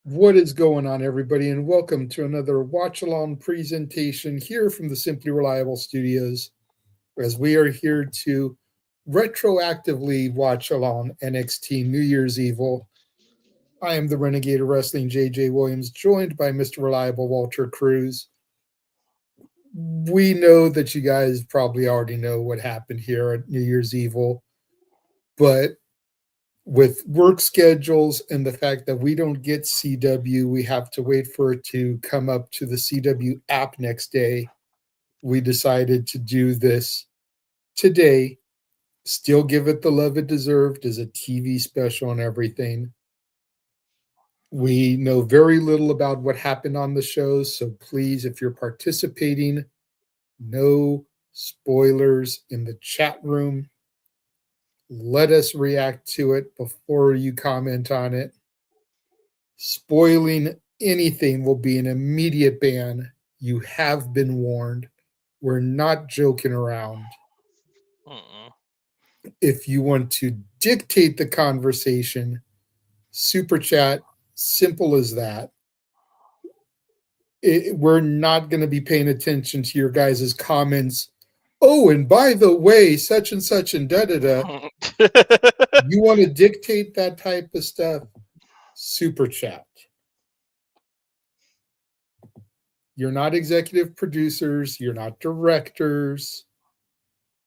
What is going on, everybody, and welcome to another watch along presentation here from the Simply Reliable Studios. As we are here to retroactively watch along NXT New Year's Evil. I am the Renegade of Wrestling, JJ Williams, joined by Mr. Reliable Walter Cruz. We know that you guys probably already know what happened here at New Year's Evil, but with work schedules and the fact that we don't get CW, we have to wait for it to come up to the CW app next day. We decided to do this today, still give it the love it deserved as a TV special and everything. We know very little about what happened on the shows, so please, if you're participating, no spoilers in the chat room. Let us react to it before you comment on it. Spoiling anything will be an immediate ban. You have been warned. We're not joking around. If you want to dictate the conversation, super chat, simple as that. We're not going to be paying attention to your guys' comments. Oh, and by the way, such and such and da-da-da. You want to dictate that type of stuff? Super chat. You're not executive producers. You're not directors.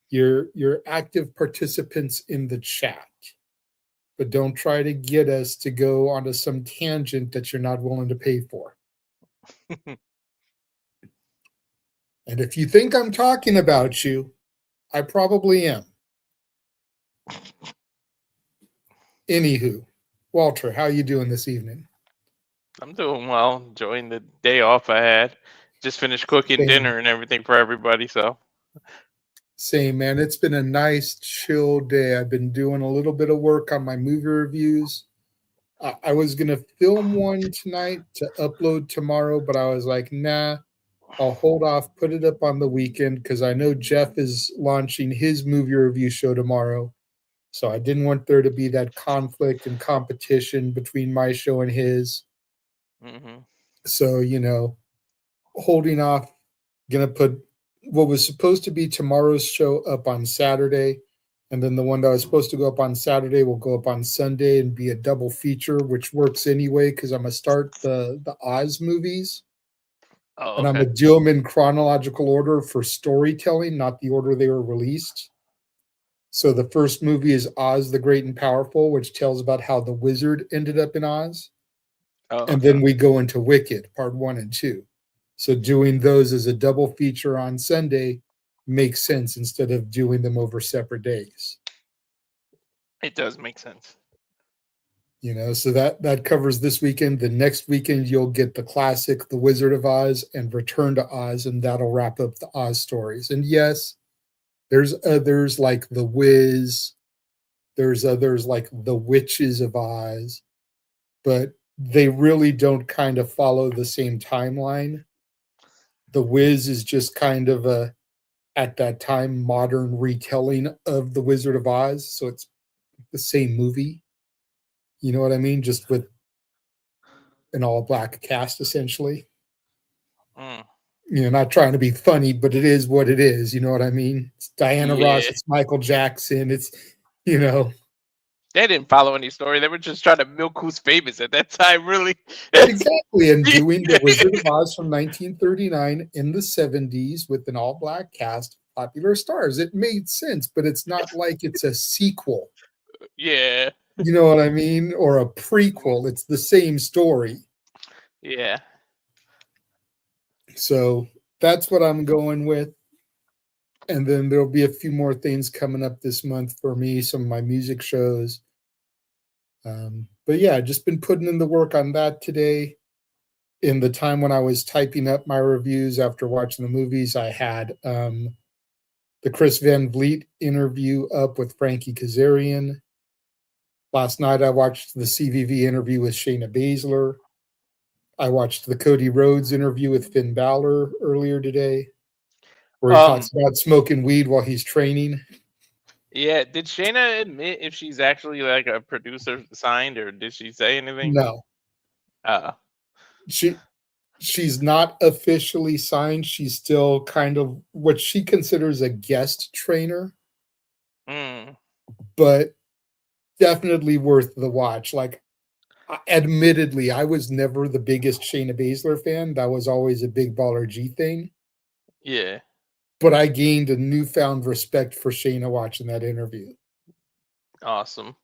You're active participants in the chat. But don't try to get us to go onto some tangent that you're not willing to pay for. And if you think I'm talking about you, I probably am. Anywho, Walter, how you doing this evening? I'm doing well, enjoying the day off I had. Just finished cooking dinner and everything for everybody, so. Same, man. It's been a nice, chill day. I've been doing a little bit of work on my movie reviews. I was going to film one tonight to upload tomorrow, but I was like, nah, I'll hold off, put it up on the weekend because I know Jeff is launching his movie review show tomorrow. So I didn't want there to be that conflict and competition between my show and his. Mm-hmm. So, holding off, going to put what was supposed to be tomorrow's show up on Saturday. And then the one that was supposed to go up on Saturday will go up on Sunday and be a double feature, which works anyway because I'm going to start the Oz movies. Oh, okay. And I'm going to do them in chronological order for storytelling, not the order they were released. So the first movie is Oz the Great and Powerful, which tells about how the wizard ended up in Oz. Oh, okay. And then we go into Wicked, part 1 and 2. So doing those as a double feature on Sunday makes sense instead of doing them over separate days. It does make sense. So that covers this weekend. The next weekend, you'll get the classic The Wizard of Oz and Return to Oz, and that'll wrap up the Oz stories. And yes, there's others like The Wiz. There's others like The Witches of Oz. But they really don't kind of follow the same timeline. The Wiz is just kind of at that time, modern retelling of The Wizard of Oz. So it's the same movie. You know what I mean? Just with an all-black cast, essentially. Not trying to be funny, but it is what it is. You know what I mean? It's Diana Ross. It's Michael Jackson. It's, They didn't follow any story. They were just trying to milk who's famous at that time, really. Exactly. And doing The Wizard of Oz from 1939 in the 70s with an all-black cast, popular stars. It made sense, but it's not like it's a sequel. Yeah. You know what I mean? Or a prequel. It's the same story. Yeah. So that's what I'm going with. And then there'll be a few more things coming up this month for me, some of my music shows. But yeah, just been putting in the work on that today. In the time when I was typing up my reviews after watching the movies, I had the Chris Van Vliet interview up with Frankie Kazarian. Last night, I watched the CVV interview with Shayna Baszler. I watched the Cody Rhodes interview with Finn Balor earlier today, where he talks about smoking weed while he's training. Yeah, did Shayna admit if she's actually like a producer signed, or did she say anything? No. She's not officially signed. She's still kind of what she considers a guest trainer, but definitely worth the watch. Like, admittedly, I was never the biggest Shayna Baszler fan. That was always a Big Baller G thing. Yeah. But I gained a newfound respect for Shayna watching that interview. Awesome.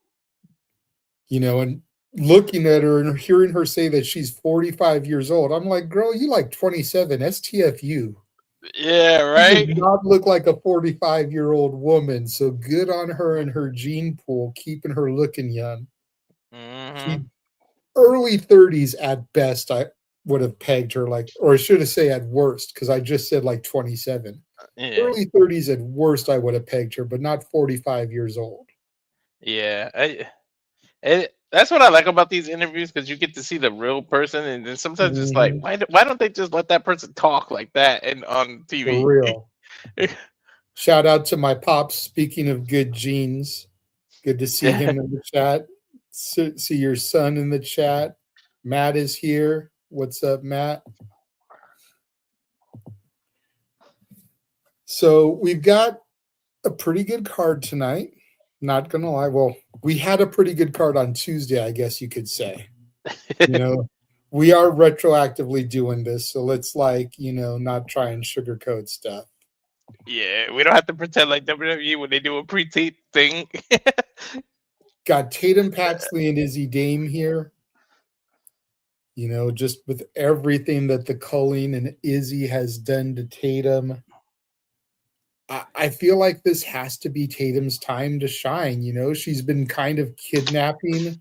And looking at her and hearing her say that she's 45 years old, I'm like, girl, you like 27, STFU. Yeah, She right? does not look like a 45-year-old woman, so good on her and her gene pool, keeping her looking young. She early 30s at best, I would have pegged her or I should have said at worst, because I just said like 27. Yeah. Early 30s at worst, I would have pegged her, but not 45 years old. Yeah. That's what I like about these interviews, because you get to see the real person, and then sometimes it's like, why don't they just let that person talk like that and on TV? For real. Shout out to my pops. Speaking of good genes, good to see him in the chat. See your son in the chat. Matt is here. What's up, Matt? So we've got a pretty good card tonight. Not gonna lie. Well, we had a pretty good card on Tuesday, I guess you could say. We are retroactively doing this, so let's not try and sugarcoat stuff. Yeah, we don't have to pretend like WWE when they do a pre-tape thing. Got Tatum, Paxley, and Izzy Dame here. Just with everything that the culling and Izzy has done to Tatum, I feel like this has to be Tatum's time to shine. She's been kind of kidnapping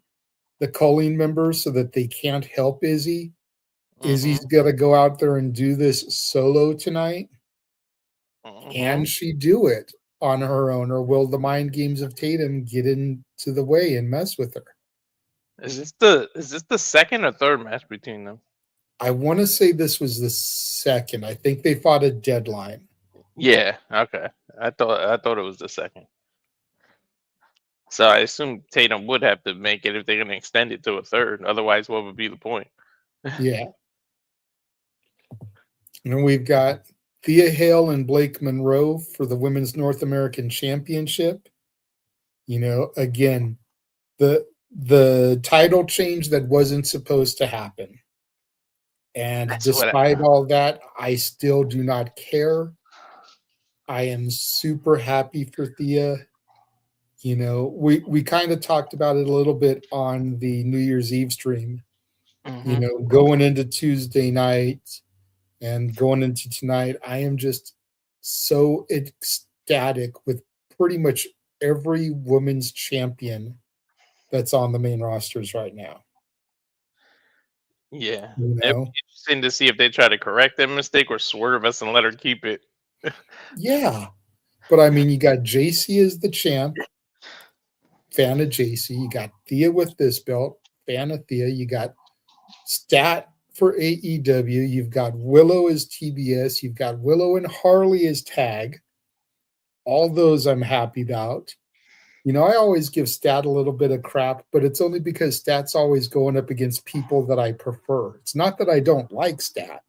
the culling members so that they can't help Izzy. Izzy's got to go out there and do this solo tonight. Can she do it on her own, or will the mind games of Tatum get into the way and mess with her? Is this the second or third match between them? I want to say this was the second. I think they fought a deadline. Yeah, okay. I thought it was the second. So I assume Tatum would have to make it if they're gonna extend it to a third. Otherwise, what would be the point? Yeah. And we've got Thea Hale and Blake Monroe for the Women's North American Championship. Again, the title change that wasn't supposed to happen. And despite all that, I still do not care. I am super happy for Thea. We kind of talked about it a little bit on the New Year's Eve stream. Going into Tuesday night and going into tonight, I am just so ecstatic with pretty much every women's champion that's on the main rosters right now. Yeah. It'd be interesting to see if they try to correct that mistake or swerve us and let her keep it. Yeah. But I mean, you got Jacy as the champ. Fan of Jacy. You got Thea with this belt. Fan of Thea. You got Stat for AEW. You've got Willow as TBS. You've got Willow and Harley as tag. All those I'm happy about. I always give Stat a little bit of crap, but it's only because Stat's always going up against people that I prefer. It's not that I don't like Stat,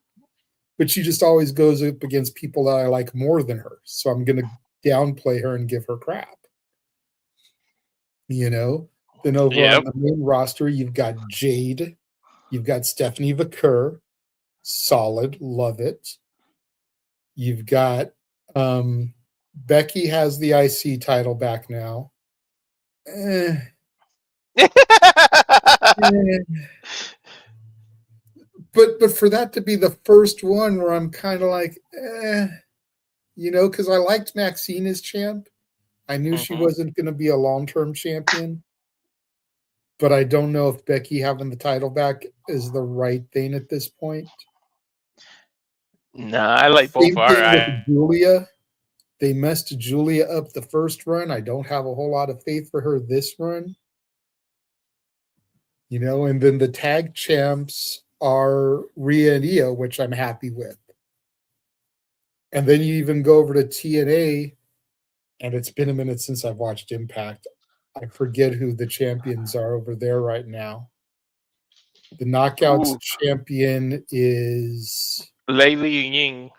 but she just always goes up against people that I like more than her. So I'm going to downplay her and give her crap. Then over on the main roster, you've got Jade. You've got Stephanie Vaquer. Solid. Love it. You've got Becky has the IC title back now. But for that to be the first one where I'm kind of like, because I liked Maxine as champ. I knew she wasn't going to be a long-term champion. But I don't know if Becky having the title back is the right thing at this point. No, I like both. Same thing with Julia. They messed Julia up the first run. I don't have a whole lot of faith for her this run. And then the tag champs are Rhea and Io, which I'm happy with. And then you even go over to TNA, and it's been a minute since I've watched Impact. I forget who the champions are over there right now. The Knockouts Ooh, champion is Lei Ying.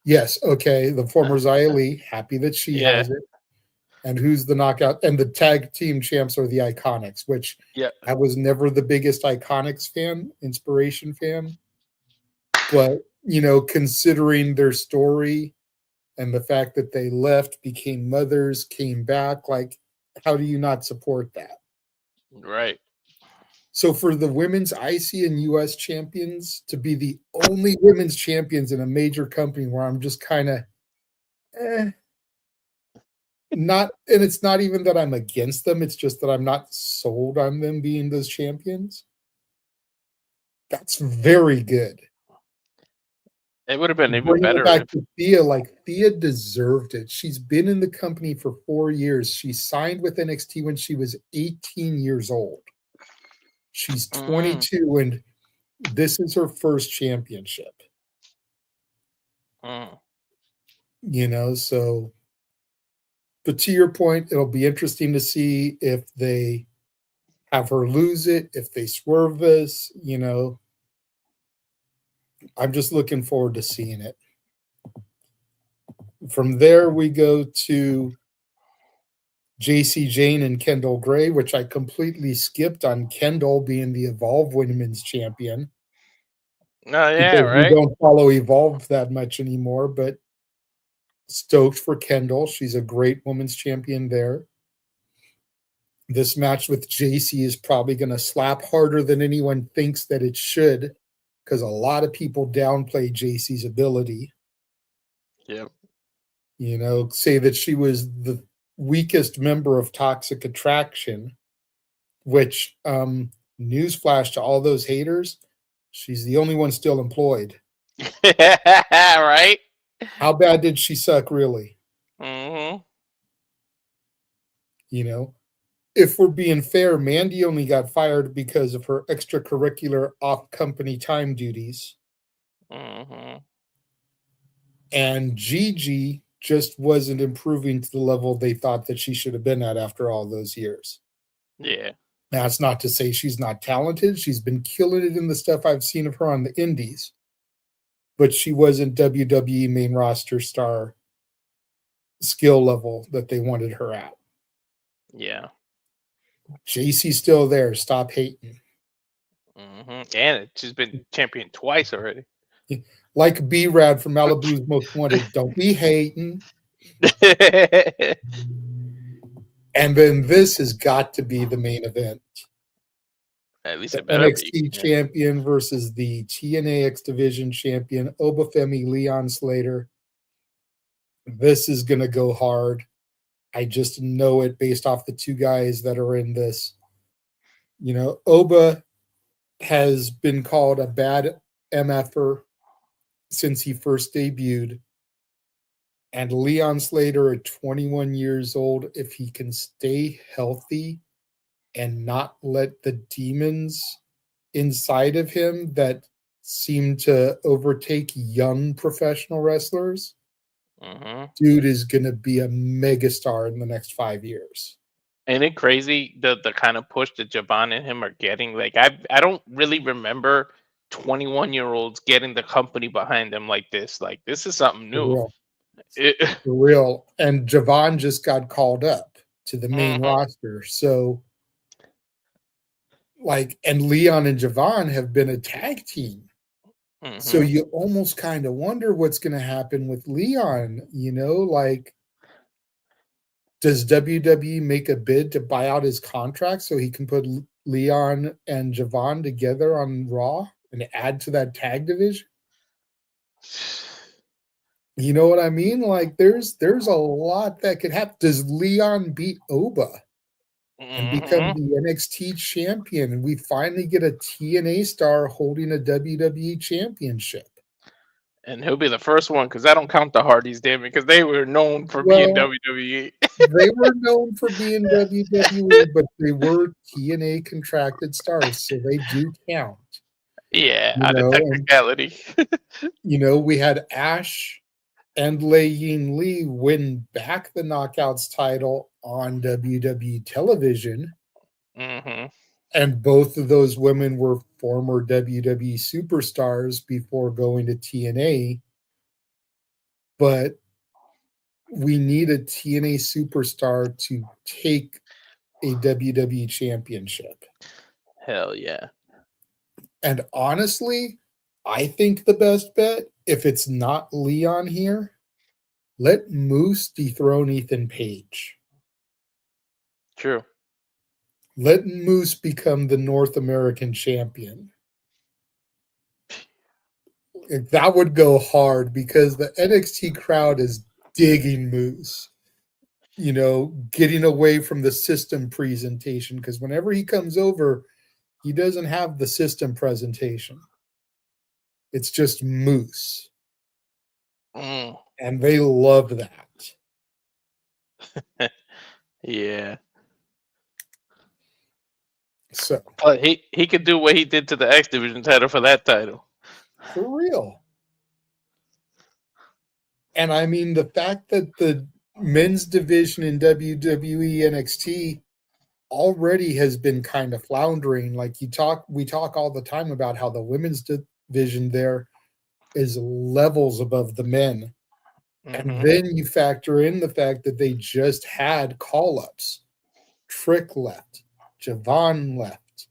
yes, okay. The former Xia Li, happy that she Yeah, has it. And who's the knockout? And the tag team champs are the Iconics, which yeah. I was never the biggest Iconics fan, Inspiration fan. But, considering their story and the fact that they left, became mothers, came back, like, how do you not support that? Right. So for the women's IC and US champions to be the only women's champions in a major company where I'm just kind of not, and it's not even that I'm against them, it's just that I'm not sold on them being those champions. That's very good. It would have been even Bringing it better back if. to Thea, like Thea deserved it. She's been in the company for 4 years. She signed with NXT when she was 18 years old. She's 22, and this is her first championship. So, but to your point, it'll be interesting to see if they have her lose it, if they swerve this. I'm just looking forward to seeing it. From there, we go to Jacy, Jayne, and Kendall Gray, which I completely skipped on Kendall being the Evolve Women's Champion. Oh, yeah, Because we right? don't follow Evolve that much anymore, but stoked for Kendall. She's a great women's champion there. This match with Jacy is probably going to slap harder than anyone thinks that it should, because a lot of people downplay Jacy's ability. Yep. Say that she was the weakest member of Toxic Attraction, which, newsflash to all those haters, she's the only one still employed. Right? How bad did she suck, really? Mm-hmm. If we're being fair, Mandy only got fired because of her extracurricular off-company time duties. Mm-hmm. And Gigi just wasn't improving to the level they thought that she should have been at after all those years. Yeah. That's not to say she's not talented. She's been killing it in the stuff I've seen of her on the indies. But she wasn't WWE main roster star skill level that they wanted her at. Yeah. Jacy's still there. Stop hating. Mm-hmm. And she's been champion twice already. Like B-Rad from Malibu's Most Wanted. Don't be hating. And then this has got to be the main event. At least The it better NXT be. champion versus the TNA X Division champion, Femi, Leon Slater. This is going to go hard. I just know it based off the two guys that are in this. Oba has been called a bad MFer since he first debuted. And Leon Slater at 21 years old, if he can stay healthy and not let the demons inside of him that seem to overtake young professional wrestlers, dude is going to be a megastar in the next 5 years. Ain't it crazy the kind of push that Javon and him are getting? Like I don't really remember 21-year-olds getting the company behind them like this. Like this is something new. For real. And Javon just got called up to the main roster. So and Leon and Javon have been a tag team. So you almost kind of wonder what's going to happen with Leon, does WWE make a bid to buy out his contract so he can put Leon and Javon together on Raw and add to that tag division? You know what I mean? There's a lot that could happen. Does Leon beat Oba and become the NXT champion? And we finally get a TNA star holding a WWE championship. And he'll be the first one because I don't count the Hardys, damn it, because they were known for being WWE. They were known for being WWE, but they were TNA contracted stars, so they do count. Yeah, on a technicality. We had Ash and Lei Yin Lee win back the Knockouts title on WWE television. And both of those women were former WWE superstars before going to TNA, but we need a TNA superstar to take a WWE championship. Hell yeah. And honestly, I think the best bet, if it's not Leon here, let Moose dethrone Ethan Page. True. Let Moose become the North American champion. That would go hard because the NXT crowd is digging Moose. Getting away from the system presentation, because whenever he comes over, he doesn't have the system presentation. It's just Moose. And they love that. Yeah. So, but he could do what he did to the X Division title for that title. For real. And I mean, the fact that the men's division in WWE NXT already has been kind of floundering. Like we talk all the time about how the women's division there is levels above the men. Mm-hmm. And then you factor in the fact that they just had call-ups. Trick left. Javon left.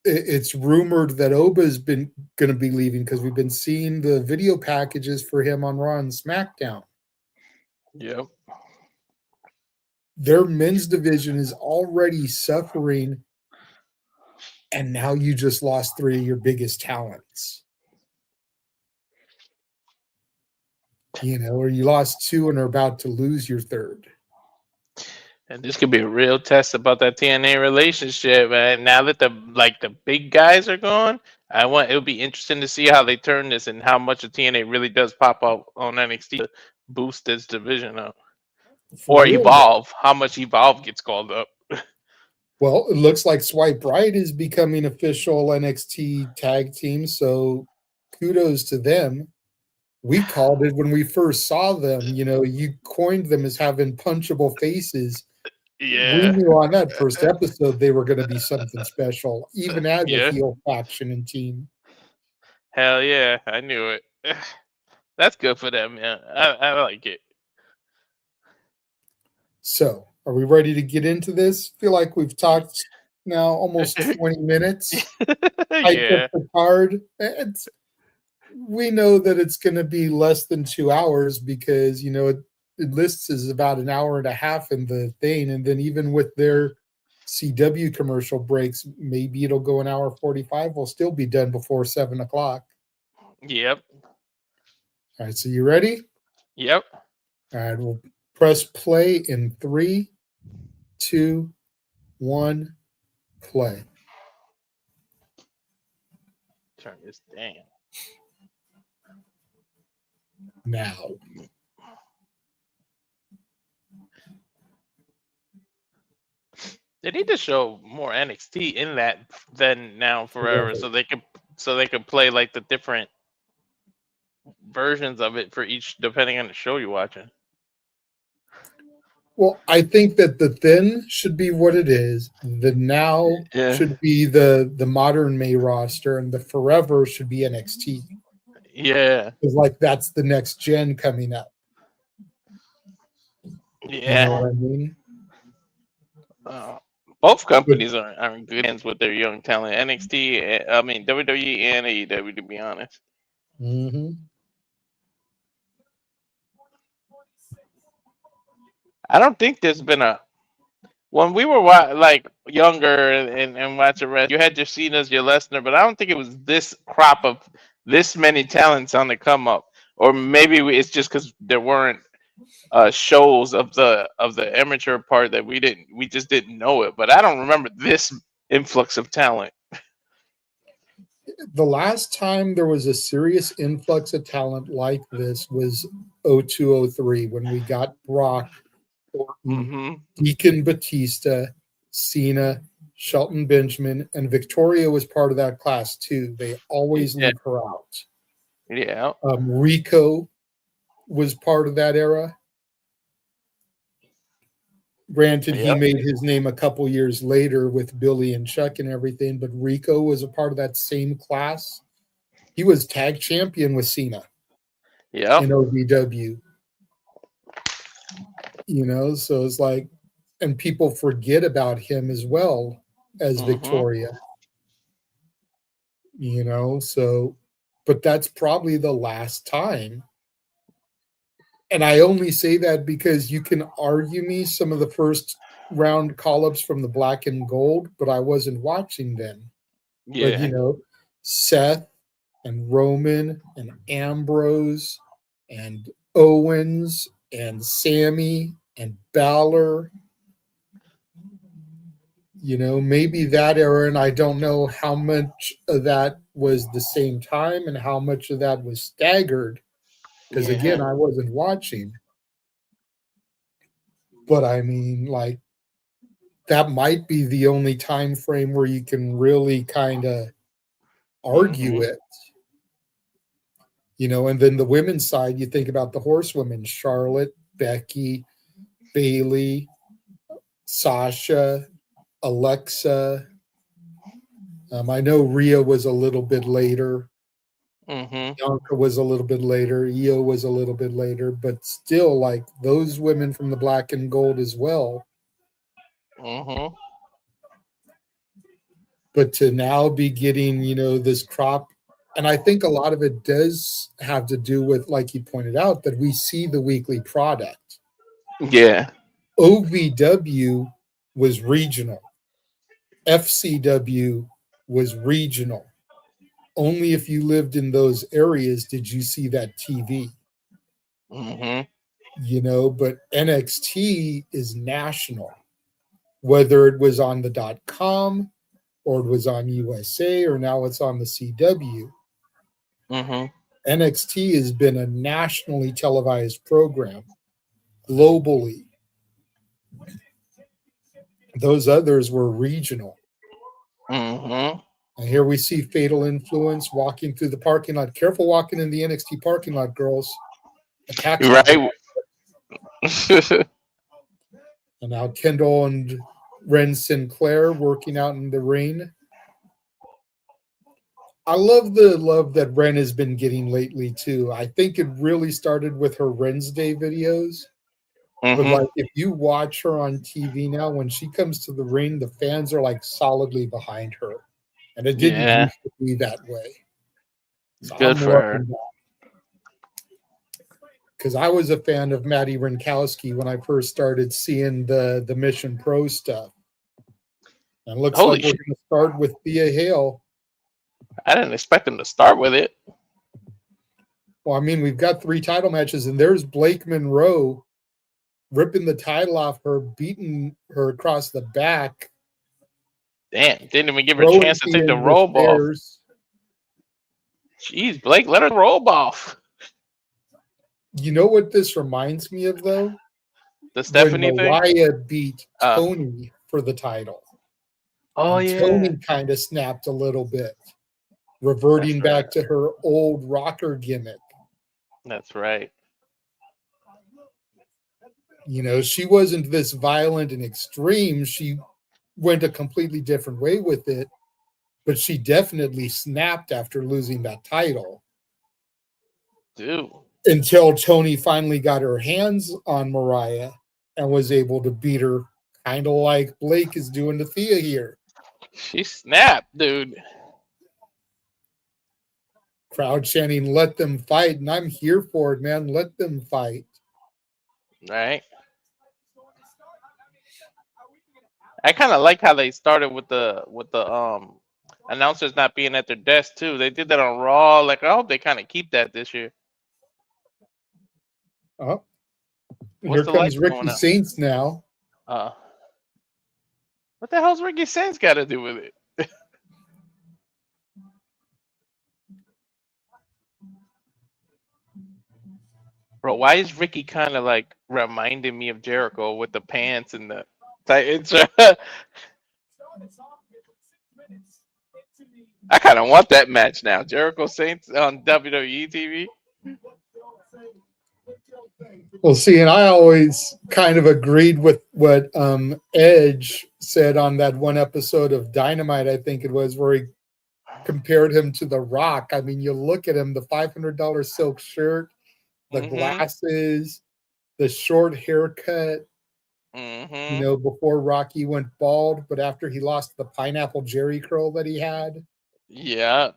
It's rumored that Oba's been going to be leaving because we've been seeing the video packages for him on Raw and SmackDown. Yep. Their men's division is already suffering, and now you just lost 3 of your biggest talents. Or you lost 2 and are about to lose your 3rd. And this could be a real test about that TNA relationship. And now that the big guys are gone, it would be interesting to see how they turn this and how much of TNA really does pop out on NXT to boost this division up. Or Evolve. How much Evolve gets called up. Well, it looks like Swipe Right is becoming official NXT tag team, so kudos to them. We called it when we first saw them. You coined them as having punchable faces. Yeah. We knew on that first episode they were going to be something special, even as a heel faction and team. Hell yeah, I knew it. That's good for them, man. I like it. So, are we ready to get into this? I feel like we've talked now almost 20 minutes. Yeah. Up the card. We know that it's going to be less than 2 hours because, it lists as about an hour and a half in the thing. And then even with their CW commercial breaks, maybe it'll go an hour 45. We'll still be done before 7 o'clock. Yep. All right. So you ready? Yep. All right. We'll press play in 3, 2, 1, play. Turn this down. Now. They need to show more NXT in that than Now and Forever, so they could play like the different versions of it for each, depending on the show you're watching. Well, I think that the Thin should be what it is. The Now should be the modern May roster, and the Forever should be NXT. Yeah. Because that's the next gen coming up. Yeah. You know what I mean? Both companies are in good hands with their young talent. NXT, WWE and AEW, to be honest. Mm-hmm. I don't think there's been when we were younger and watching wrestling, you had your Cena's, your Lesnar, but I don't think it was this crop of this many talents on the come up. Or maybe it's just because there weren't shows of the amateur part that we just didn't know it. But I don't remember this influx of talent. The last time there was a serious influx of talent like this was 0203 when we got Brock, Orton, Deacon Batista, Cena, Shelton Benjamin, and Victoria was part of that class too. They always leave her out. Yeah. Rico was part of that era. Granted, he Yep. made his name a couple years later with Billy and Chuck and everything, but Rico was a part of that same class. He was tag champion with Cena Yep. in OVW, so it's like, and people forget about him as well as Mhm. Victoria, so, but that's probably the last time. And I only say that because you can argue me some of the first round call ups from the black and gold, but I wasn't watching them. But, Yeah. Seth and Roman and Ambrose and Owens and Sammy and Balor, maybe that era. And I don't know how much of that was the same time and how much of that was staggered. Because again, Yeah. I wasn't watching. But I mean, like, that might be the only time frame where you can really kind of argue Mhm. it. And then the women's side, you think about the horsewomen: Charlotte, Becky, Bailey, Sasha, Alexa. I know Rhea was a little bit later. Mhm. Bianca was a little bit later. Io was a little bit later, but still, like, those women from the black and gold as well. Mhm. But to now be getting, this crop, and I think a lot of it does have to do with, like you pointed out, that we see the weekly product. Yeah. OVW was regional. FCW was regional. Only if you lived in those areas did you see that TV. Mhm. But NXT is national. Whether it was on the .com or it was on USA or now it's on the CW, Mhm. NXT has been a nationally televised program globally. Those others were regional. Mhm. And here we see Fatal Influence walking through the parking lot. Careful walking in the NXT parking lot, girls. Attacks happen. Right. And now Kendall and Ren Sinclair working out in the ring. I love the love that Ren has been getting lately too. I think it really started with her Ren's Day videos. But Mhm. like, if you watch her on TV now, when she comes to the ring, the fans are like solidly behind her. And it didn't Yeah. used to be that way. So Good I'm for her. loving that. Because I was a fan of Maddie Rinkowski when I first started seeing the Mission Pro stuff. And it looks like Holy we're shit! going to start with Thea Hale. I didn't expect them to start with it. Well, I mean, we've got 3 title matches, and there's Blake Monroe ripping the title off her, beating her across the back, Damn, didn't even give her a throwing chance to take Thea the in the robe off. stairs. Jeez, Blake, let her robe off. You know what this reminds me of, though? The When Stephanie thing. Mariah beat Uh. Tony for the title. Oh And yeah, Tony kind of snapped a little bit, that's reverting right. back to her old rocker gimmick. That's right. She wasn't this violent and extreme. She went a completely different way with it, but she definitely snapped after losing that title. Dude, Until Tony finally got her hands on Mariah and was able to beat her, kind of like Blake is doing to Thea here. she snapped, dude. Crowd chanting, "Let them fight," and I'm here for it, man. Let them fight. Right. I kind of like how they started with the announcers not being at their desk too. They did that on Raw. Like I hope they kind of keep that this year. Oh, and What's here the comes lights Ricky going out? Saints now. Uh, what the hell's Ricky Saints got to do with it? Bro, why is Ricky kind of like reminding me of Jericho with the pants and the Titans? I kind of want that match now. Jericho Saints on WWE TV. Well, see, and I always kind of agreed with what Edge said on that one episode of Dynamite, I think it was, where he compared him to The Rock. I mean, you look at him, the $500 silk shirt, the glasses, the short haircut, before Rocky went bald, but after he lost the pineapple Jerry curl that he had. Yeah.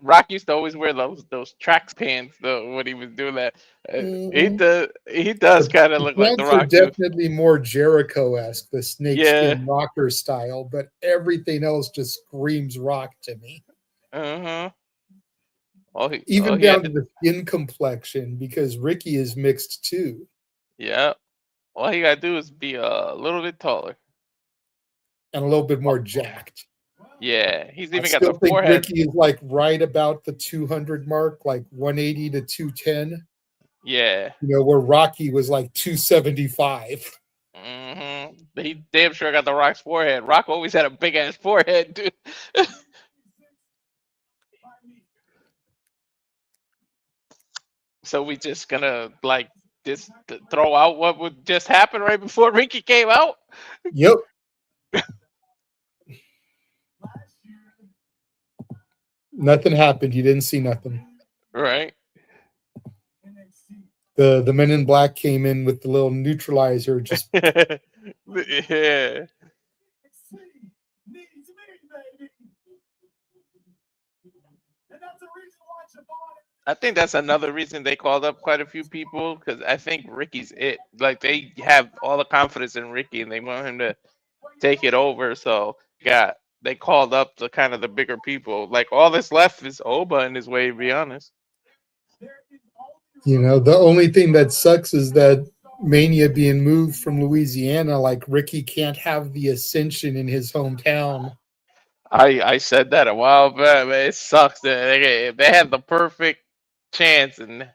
Rock used to always wear those tracks pants though when he was doing that. He does kind of The look like The pants are Rock too. definitely more Jericho-esque, the snakeskin Yeah. rocker style, but everything else just screams Rock to me. Even down to the skin complexion, because Ricky is mixed too. Yeah. All he gotta do is be a little bit taller. And a little bit more jacked. Yeah. He's I even got the still think forehead. Ricky is like right about the 200 mark, like 180 to 210. Yeah. Where Rocky was like 275. He damn sure got The Rock's forehead. Rock always had a big ass forehead, dude. So we just gonna just throw out what would just happen right before Ricky came out? Yep. Nothing happened. You didn't see nothing. Right. The Men in Black came in with the little neutralizer. Just yeah. I think that's another reason they called up quite a few people, because I think Ricky's it. Like, they have all the confidence in Ricky and they want him to take it over. So they called up the kind of the bigger people. Like, all that's left is Oba in his way, to be honest. the only thing that sucks is that Mania being moved from Louisiana, like Ricky can't have the Ascension in his hometown. I said that a while back, man. It sucks that they had the perfect chance and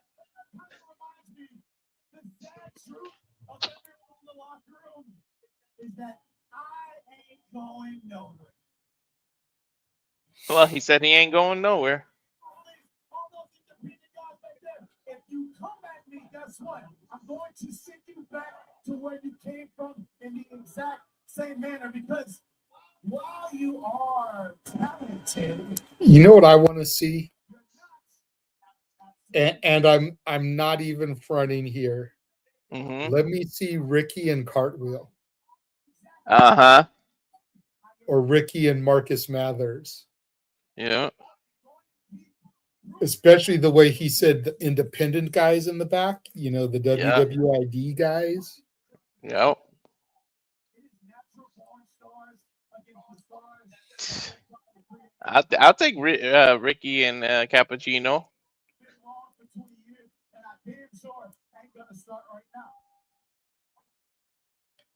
well, he said he ain't going nowhere. If you come at me, guess what? I'm going to send you back to where you came from in the exact same manner, because while you are talented, You know what I want to see? And I'm not even fronting here. Let me see Ricky and Cartwheel. Or Ricky and Marcus Mathers. Yeah. Especially the way he said the independent guys in the back, the WWID guys. Yep. I'll take Ricky and Cappuccino.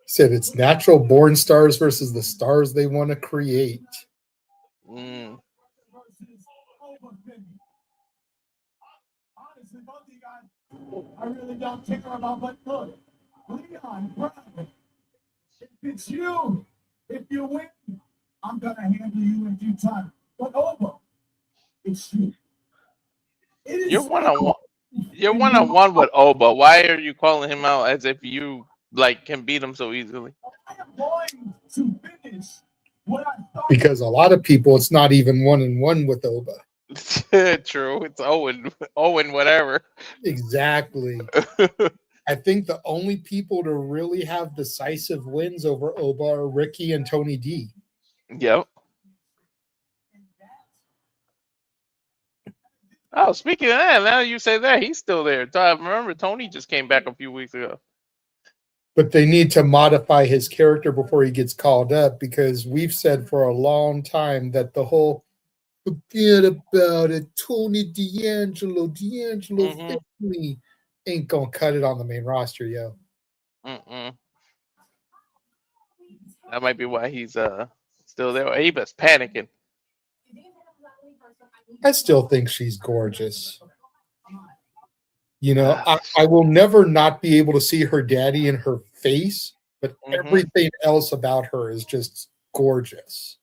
Said it's natural born stars versus the stars they want to create. honestly, both of you guys, I really don't care about, but look, Leon, brother, if it's you, if you win, I'm gonna handle you in due time. But Oba, it's you. You're one-on-one. You're one-on-one with Oba. Why are you calling him out as if you can beat him so easily? I am going to finish what I thought. Because a lot of people, it's not even 1-1 with Oba. True. It's Owen, whatever. Exactly. I think the only people to really have decisive wins over Oba are Ricky and Tony D. Yep. Oh, speaking of that, now you say that, he's still there. I remember Tony just came back a few weeks ago. But they need to modify his character before he gets called up, because we've said for a long time that the whole forget about it, Tony D'Angelo family ain't gonna cut it on the main roster, yo. That might be why he's still there. He was panicking. I still think she's gorgeous. I will never not be able to see her daddy in her face, but everything else about her is just gorgeous.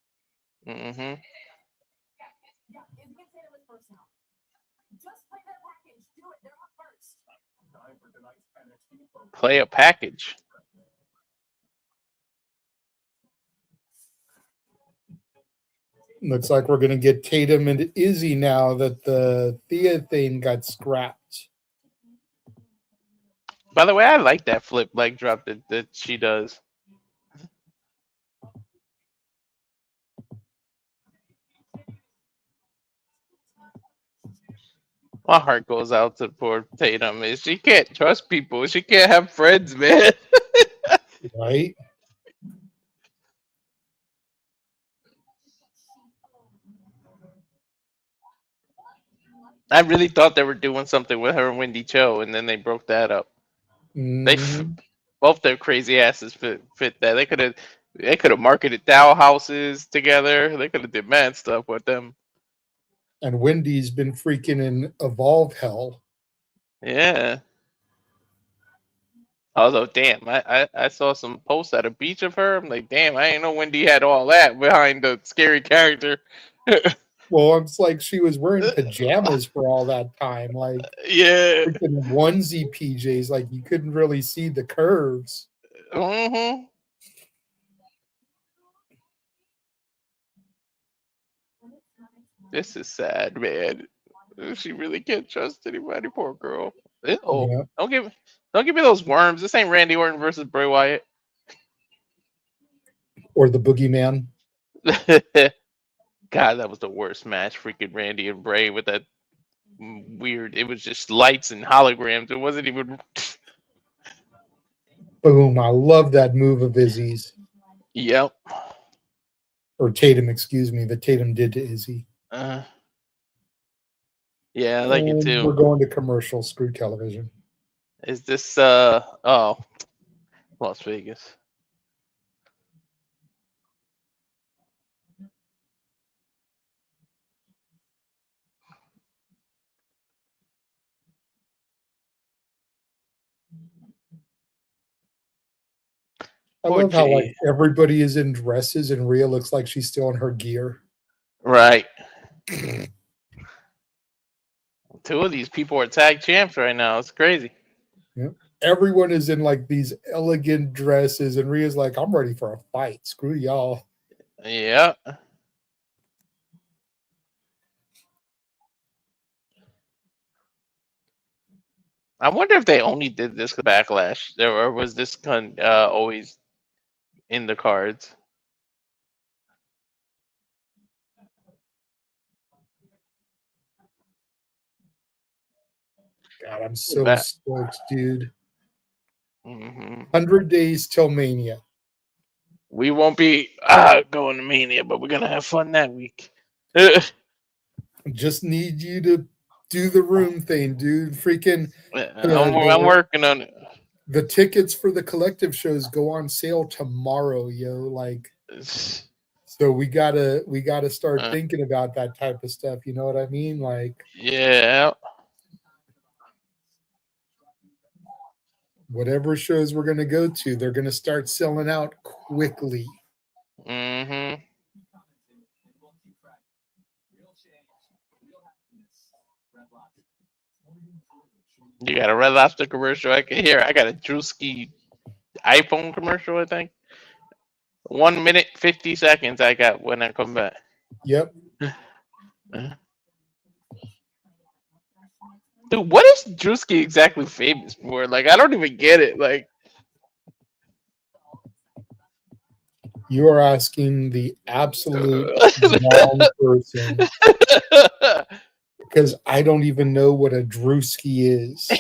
Play a package. Looks like we're going to get Tatum and Izzy now that the Thea thing got scrapped. By the way, I like that flip leg drop that she does. My heart goes out to poor Tatum. She can't trust people. She can't have friends, man. Right? I really thought they were doing something with her and Wendy Cho, and then they broke that up. Both their crazy asses fit that. They could have marketed Dow houses together. They could have did mad stuff with them. And Wendy's been freaking in Evolve hell. Yeah. Although, damn, I saw some posts at a beach of her. I'm like, damn, I didn't know Wendy had all that behind the scary character. Well, it's like she was wearing pajamas for all that time. Like, yeah. freaking onesie PJs. Like, you couldn't really see the curves. Mm-hmm. This is sad, man. She really can't trust anybody, poor girl. Ew. Yeah. Don't give me those worms. This ain't Randy Orton versus Bray Wyatt. Or the Boogeyman. God, that was the worst match. Freaking Randy and Bray with that weird. It was just lights and holograms. It wasn't even. Boom. I love that move of Izzy's. Yep. Or Tatum, excuse me, that Tatum did to Izzy. Yeah, I like it too. We're going to commercial. Screw television. Is this Las Vegas? I Poor love how like Jay. everybody is in dresses and Rhea looks like she's still in her gear. Right. Two of these people are tag champs right now. It's crazy. Yeah. Everyone is in like these elegant dresses, and Rhea's like, I'm ready for a fight. Screw y'all. Yeah. I wonder if they only did this for Backlash, or was this always in the cards? God, I'm so stoked, dude. Mm-hmm. 100 days till Mania. We won't be going to Mania, but we're gonna have fun that week. Just need you to do the room thing, dude. Freaking, I'm working on it. The tickets for the collective shows go on sale tomorrow, yo. Like, so we gotta start thinking about that type of stuff. You know what I mean? Like, yeah. Whatever shows we're gonna go to, they're gonna start selling out quickly. Mm-hmm. You got a Red Lobster commercial I can hear. I got a Drewski iPhone commercial, I think. 1 minute, 50 seconds I got when I come back. Yep. Dude, what is Drewski exactly famous for? Like, I don't even get it. Like, you are asking the absolute wrong person. Because I don't even know what a Drewski is.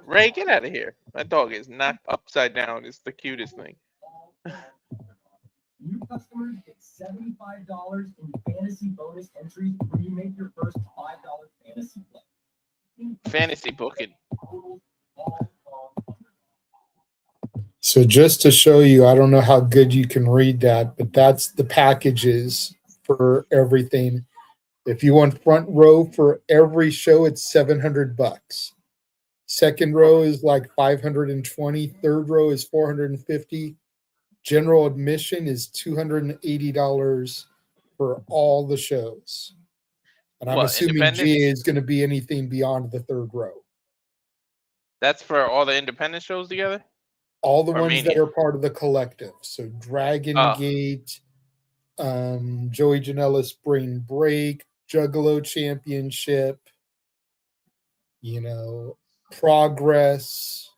Ray, get out of here. That dog is knocked upside down. It's the cutest thing. New customers get $75 in fantasy bonus entries when you make your first $5 fantasy play. Fantasy booking. So just to show you, I don't know how good you can read that, but that's the packages for everything. If you want front row for every show, it's $700. Second row is like 520. Third row is 450. General admission is $280 for all the shows. And I'm assuming independent? GA is going to be anything beyond the third row. That's for all the independent shows together? All the Or ones that Mania? are part of the collective. So Dragon Gate, Joey Janela Spring Break, Juggalo Championship, Progress,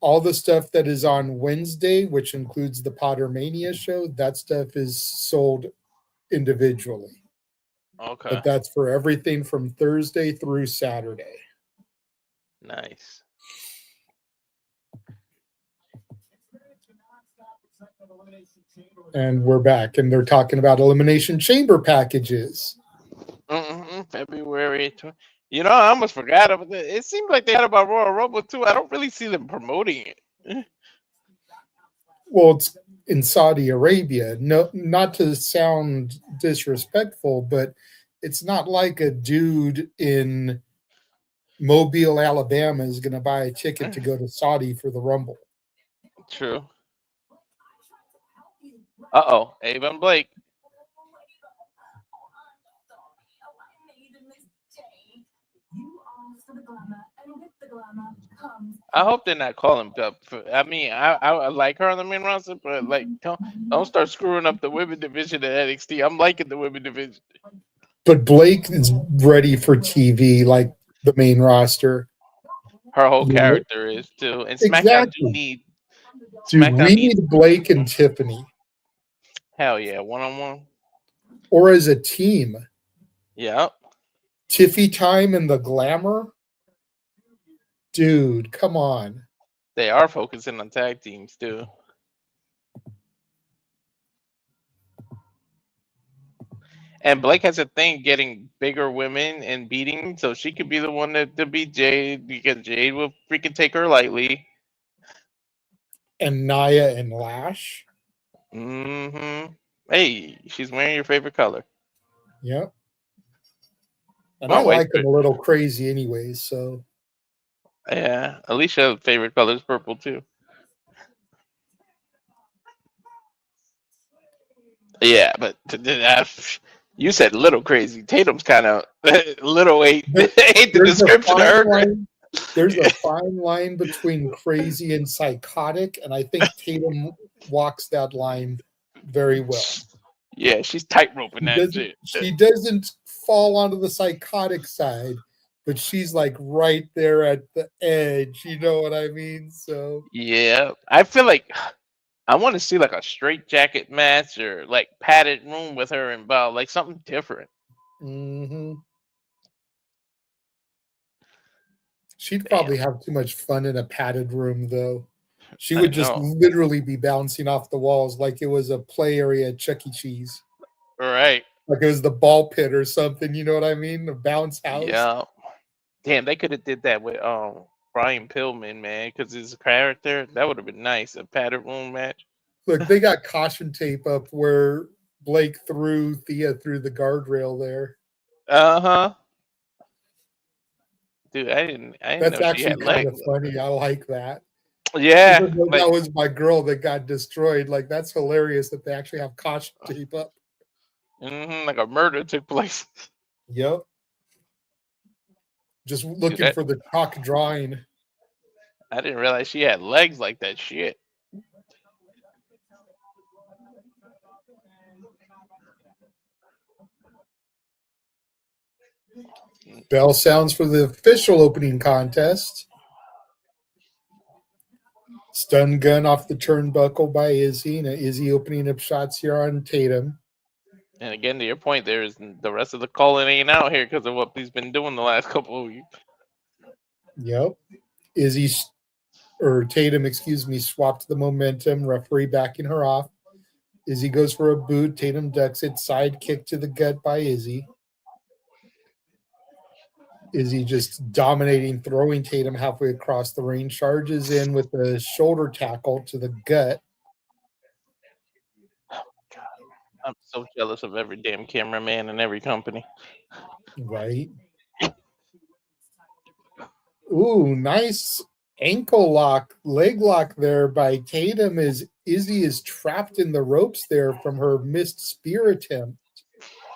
all the stuff that is on Wednesday, which includes the Pottermania show, that stuff is sold individually. Okay. But that's for everything from Thursday through Saturday. Nice. And we're back, and they're talking about Elimination Chamber packages. February 20. I almost forgot about it. It seemed like they had about Royal Rumble too. I don't really see them promoting it. Well, it's in Saudi Arabia. No, not to sound disrespectful, but it's not like a dude in Mobile, Alabama is going to buy a ticket to go to Saudi for the Rumble. True. Uh-oh. Avon Blake. I hope they're not calling up. I like her on the main roster, but don't start screwing up the women division at NXT. I'm liking the women division. But Blake is ready for TV, like the main roster. Her whole character is too, and SmackDown Exactly. Dude, we need Blake and Tiffany. Hell yeah, 1-on-1. Or as a team. Yep. Tiffy Time and the Glamour. Dude, come on. They are focusing on tag teams too. And Blake has a thing getting bigger women and beating, so she could be the one to beat Jade, because Jade will freaking take her lightly. And Nia and Lash. Mm-hmm. Hey, she's wearing your favorite color. Yep. And I like them a little crazy anyways, so. Yeah, Alicia's favorite color is purple too. Yeah, but you said little crazy. Tatum's kind of little ate the description of her. There's a fine line between crazy and psychotic, and I think Tatum walks that line very well. Yeah, she's tightroping that shit. She doesn't fall onto the psychotic side, but she's like right there at the edge. You know what I mean? So yeah, I feel like I want to see like a straight jacket match or like padded room with her and Bow, like something different. Mm-hmm. She'd probably have too much fun in a padded room, though. She would just literally be bouncing off the walls like it was a play area at Chuck E. Cheese. Right. Like it was the ball pit or something, you know what I mean? The bounce house. Yeah. Damn, they could have did that with Brian Pillman, man, because his character, that would have been nice, a padded room match. Look, they got caution tape up where Blake threw Thea through the guardrail there. Uh-huh. Dude, I didn't That's know actually she had kind legs. of funny. I like that. Yeah. That was my girl that got destroyed. Like, that's hilarious that they actually have caution tape up. Mm-hmm, like a murder took place. Yep. Just looking for the chalk drawing. I didn't realize she had legs like that shit. Bell sounds for the official opening contest. Stun gun off the turnbuckle by Izzy. Now Izzy opening up shots here on Tatum. And again, to your point, there's the rest of the calling ain't out here because of what he's been doing the last couple of weeks. Yep. Tatum, swapped the momentum. Referee backing her off. Izzy goes for a boot. Tatum ducks it. Side kick to the gut by Izzy. Izzy just dominating, throwing Tatum halfway across the ring. Charges in with the shoulder tackle to the gut. Oh my God. I'm so jealous of every damn cameraman in every company. Right. Ooh, nice ankle lock, leg lock there by Tatum as Izzy is trapped in the ropes there from her missed spear attempt.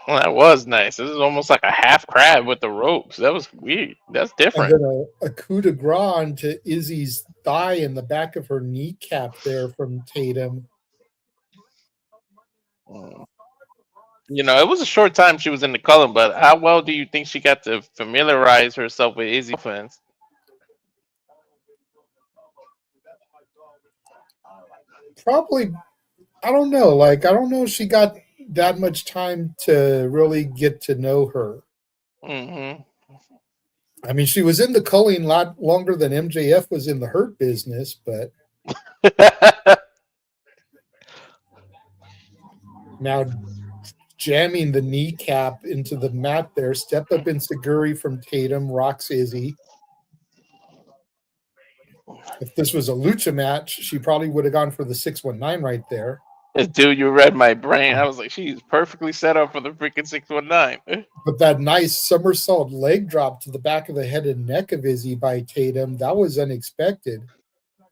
Well, that was nice. This is almost like a half crab with the ropes. That was weird. That's And different. then a coup de grace onto Izzy's thigh in the back of her kneecap there from Tatum. You know, it was a short time she was in the column, but how well do you think she got to familiarize herself with Izzy fans? Probably, I don't know. Like, I don't know if she got that much time to really get to know her. Mm-hmm. I mean, she was in the culling a lot longer than MJF was in the Hurt Business, but now jamming the kneecap into the mat there. Step up Inseguri from Tatum, rocks Izzy. If this was a lucha match, she probably would have gone for the 619 right there. Dude, you read my brain. I was like, she's perfectly set up for the freaking 619. But that nice somersault leg drop to the back of the head and neck of Izzy by Tatum, that was unexpected.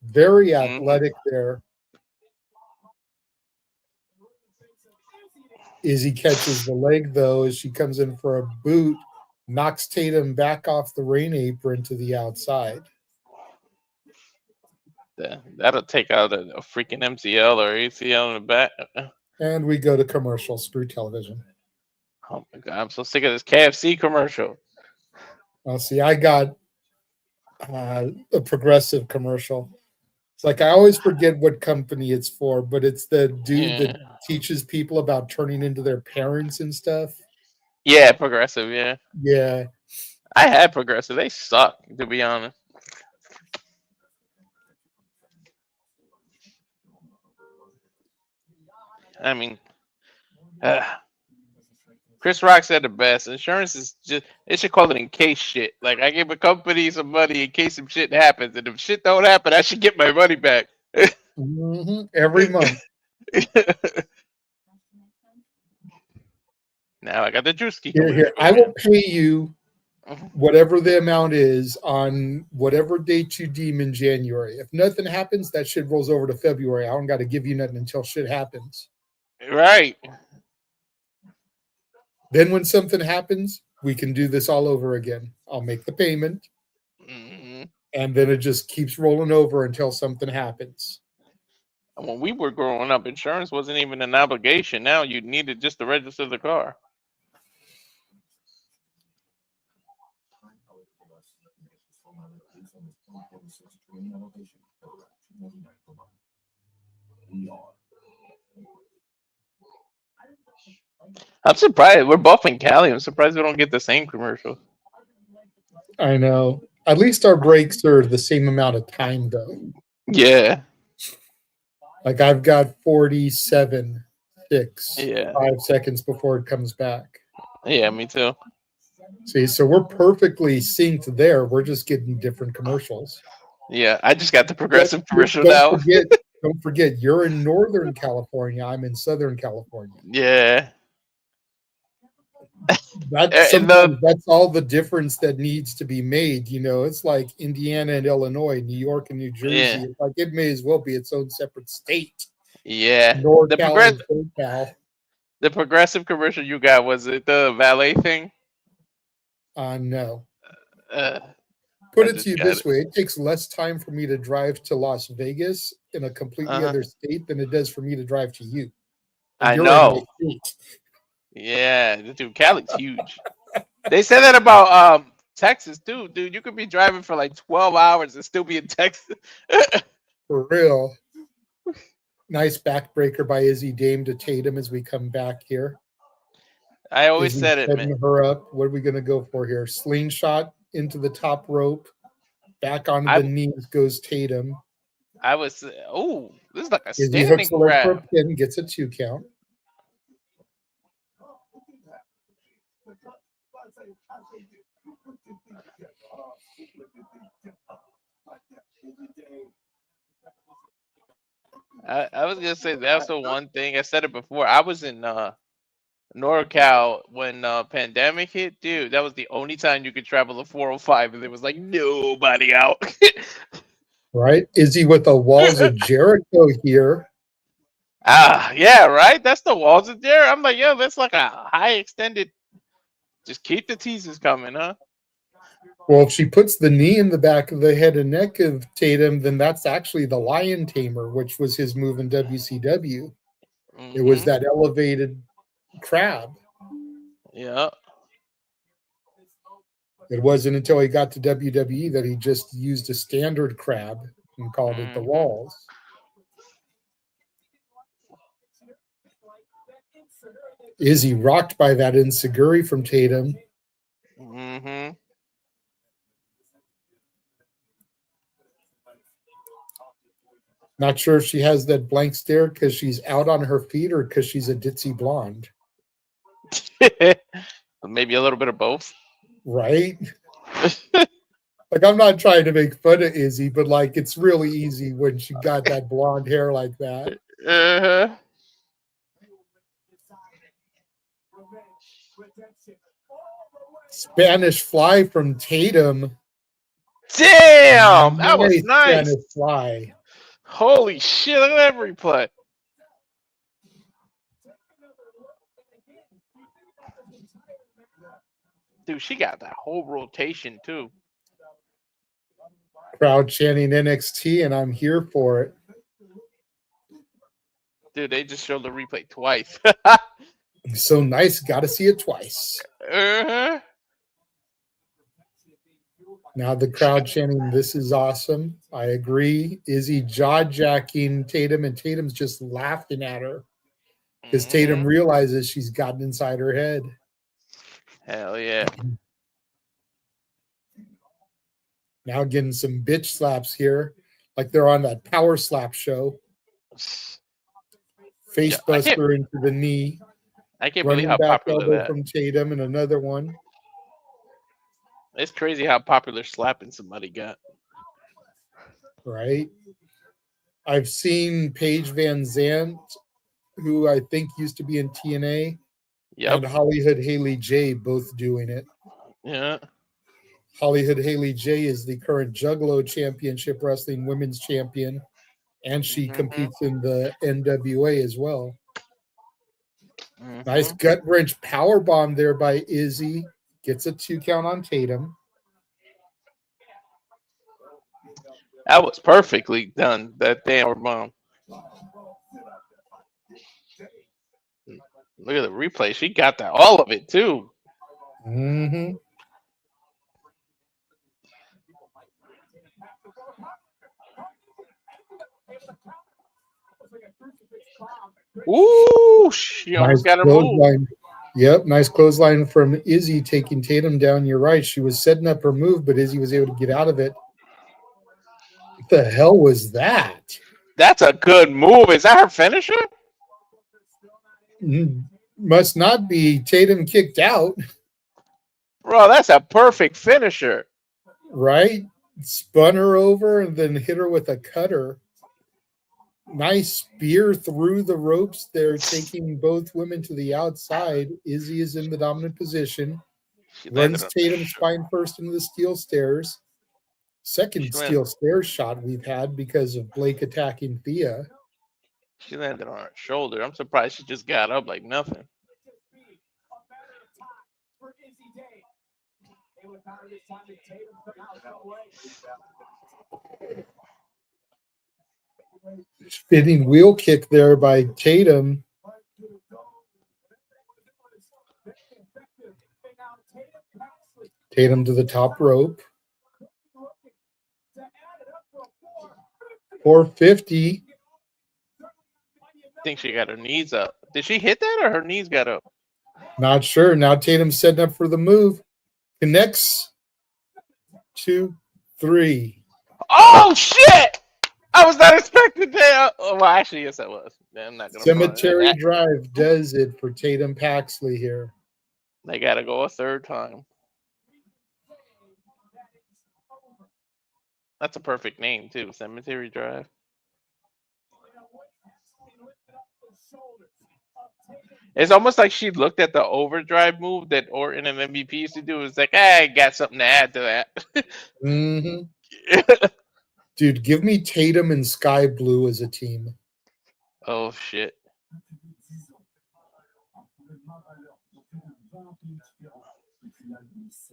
Very athletic there. Izzy catches the leg, though, as she comes in for a boot, knocks Tatum back off the rain apron to the outside. That'll take out a freaking MCL or ACL in the back. And we go to commercial. Screw television. Oh my god, I'm so sick of this KFC commercial. Oh, see, I got a progressive commercial. It's like I always forget what company it's for, but it's the dude that teaches people about turning into their parents and stuff. Yeah, progressive, yeah. Yeah. I had progressive. They suck, to be honest. I mean, Chris Rock said the best. Insurance is just, they should call it in case shit. Like, I give a company some money in case some shit happens. And if shit don't happen, I should get my money back. Every month. Now I got the Drewski. Here, I will pay you whatever the amount is on whatever date you deem in January. If nothing happens, that shit rolls over to February. I don't got to give you nothing until shit happens. Right. Then when something happens, we can do this all over again. I'll make the payment. And then it just keeps rolling over until something happens. When we were growing up, insurance wasn't even an obligation. Now you needed just to register the car. I'm surprised. We're both in Cali. I'm surprised we don't get the same commercial. I know. At least our breaks are the same amount of time, though. Yeah. Like I've got 47, 5 seconds before it comes back. Yeah, me too. See, so we're perfectly synced there. We're just getting different commercials. Yeah, I just got the progressive commercial now. Don't forget, you're in Northern California. I'm in Southern California. Yeah. That's all the difference that needs to be made. You know, it's like Indiana and Illinois, New York and New Jersey. Yeah. It's like it may as well be its own separate state. Yeah. The progressive commercial you got, was it the valet thing? No. Put it to you this way: it takes less time for me to drive to Las Vegas in a completely other state than it does for me to drive to you. I know. Yeah, dude, Cali's huge. They said that about Texas too, dude. You could be driving for like 12 hours and still be in Texas. For real. Nice backbreaker by Izzy Dame to Tatum as we come back here. I always said it, man. Her up. What are we going to go for here? Slingshot into the top rope. Back on the knees goes Tatum. This is like a Izzy standing hooks the leg for a grab. pin, gets a 2 count. I was gonna say that's the one thing. I said it before. I was in NorCal when pandemic hit, dude. That was the only time you could travel the 405, and there was like nobody out. Right? Izzy with the walls of Jericho here. Yeah, right. That's the walls of there. I'm like, yo, that's like a high extended. Just keep the teasers coming, huh? Well, if she puts the knee in the back of the head and neck of Tatum, then that's actually the Lion Tamer, which was his move in WCW. It was that elevated crab. Yeah. It wasn't until he got to WWE that he just used a standard crab and called it the walls. Izzy rocked by that enziguri from Tatum. Not sure if she has that blank stare because she's out on her feet or because she's a ditzy blonde. Maybe a little bit of both. Right? Like, I'm not trying to make fun of Izzy, but like, it's really easy when she got that blonde hair like that. Spanish fly from Tatum. Damn, that was nice. Spanish fly. Holy shit! Look at that replay. Dude, she got that whole rotation too. Crowd chanting NXT, and I'm here for it. Dude, they just showed the replay twice. So nice, got to see it twice. Now the crowd chanting, "This is awesome." I agree. Izzy jaw-jacking Tatum, and Tatum's just laughing at her because Tatum realizes she's gotten inside her head. Hell yeah. Now getting some bitch slaps here, like they're on that power slap show. Face buster into the knee. I can't believe how popular that. From Tatum and another one. It's crazy how popular slapping somebody got. Right. I've seen Paige Van Zandt, who I think used to be in TNA, and Hollywood Haley J both doing it. Yeah. Hollywood Haley J is the current Juggalo Championship Wrestling Women's Champion, and she competes in the NWA as well. Nice gut wrench power bomb there by Izzy. Gets a 2 count on Tatum. That was perfectly done, that damn bomb. Look at the replay. She got that, all of it, too. Ooh, she almost got her move. Yep, nice clothesline from Izzy taking Tatum down. You're right. She was setting up her move, but Izzy was able to get out of it. What the hell was that? That's a good move. Is that her finisher? Must not be. Tatum kicked out. Bro, that's a perfect finisher. Right? Spun her over and then hit her with a cutter. Nice spear through the ropes there, taking both women to the outside. Izzy is in the dominant position. Runs Tatum spine first into the steel stairs. Second steel stairs shot we've had because of Blake attacking Thea. She landed on her shoulder. I'm surprised she just got up like nothing. Spinning wheel kick there by Tatum. Tatum to the top rope. 450. I think she got her knees up. Did she hit that or her knees got up? Not sure. Now Tatum's setting up for the move. Connects. 2, 3. Oh, shit! I was not expecting that. Oh, well, actually, yes, I was. I'm not gonna Cemetery Drive does it for Tatum Paxley here. They got to go a third time. That's a perfect name, too. Cemetery Drive. It's almost like she looked at the overdrive move that Orton and MVP used to do. It's like, I got something to add to that. Dude, give me Tatum and Sky Blue as a team. Oh shit.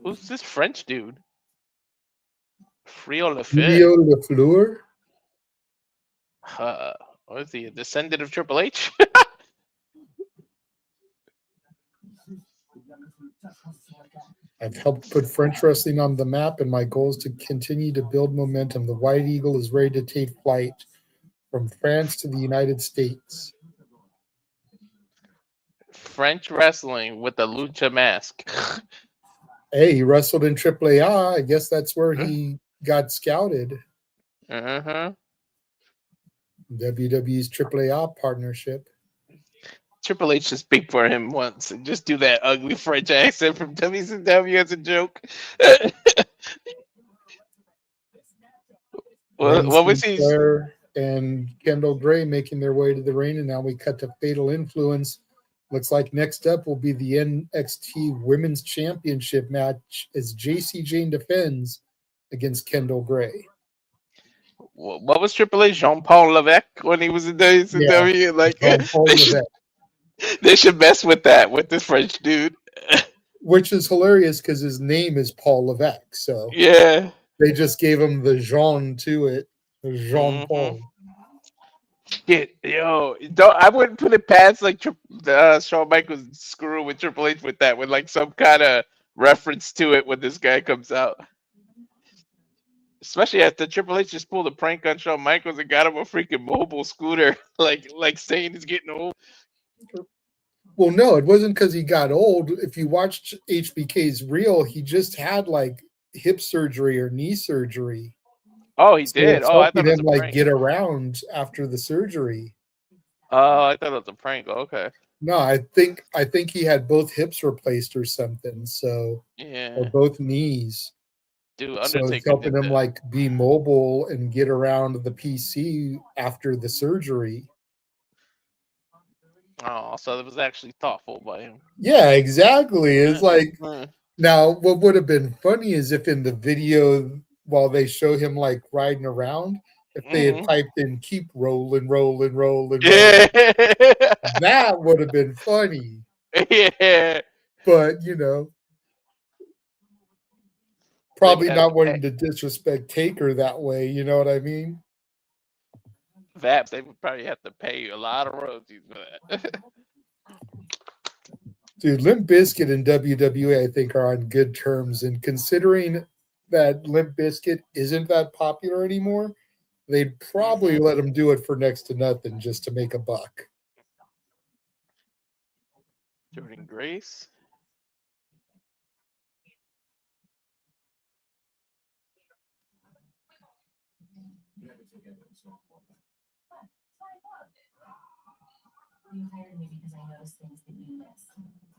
Who's this French dude? Frio Lafayette. Julio Lafleur? What is he? A descendant of Triple H? I've helped put French wrestling on the map, and my goal is to continue to build momentum. The White Eagle is ready to take flight from France to the United States. French wrestling with a lucha mask. Hey, he wrestled in AAA. I guess that's where he got scouted. Uh-huh. WWE's AAA partnership. Triple H should speak for him once and just do that ugly French accent from WCW as a joke. what was he? Sinclair and Kendall Gray making their way to the ring, and now we cut to Fatal Influence. Looks like next up will be the NXT Women's Championship match as Jayne defends against Kendall Gray. What was Triple H? Jean-Paul Levesque when he was in WCW? Yeah, like Jean-Paul they should mess with that with this French dude. Which is hilarious because his name is Paul Levesque. So yeah, they just gave him the Jean to it. The Jean-Paul. Shit, yo, I wouldn't put it past like Shawn Michaels screw with Triple H with that, with like some kind of reference to it when this guy comes out. Especially after Triple H just pulled a prank on Shawn Michaels and got him a freaking mobile scooter, like saying he's getting old. Well, no, it wasn't because he got old. If you watched HBK's reel, he just had like hip surgery or knee surgery. Oh, he did. It's Oh, I thought helping it was him a like prank. get around after the surgery. Oh, I thought it was a prank. Okay. No, I think he had both hips replaced or something. So Yeah. or both knees. Dude, So Undertaker it's helping did him that. like be mobile and get around the PC after the surgery. Oh, so it was actually thoughtful by him. Yeah, exactly. It's like Mm. now what would have been funny is if in the video while they show him like riding around, if they had piped in keep rolling, rolling, rolling, rolling. That would have been funny. Yeah. But you know, probably had not to wanting to disrespect Taker that way, you know what I mean? Vaps, they would probably have to pay you a lot of royalties for that. Dude, Limp Bizkit and WWE, I think, are on good terms. And considering that Limp Bizkit isn't that popular anymore, they'd probably let him do it for next to nothing just to make a buck. Jordan Grace.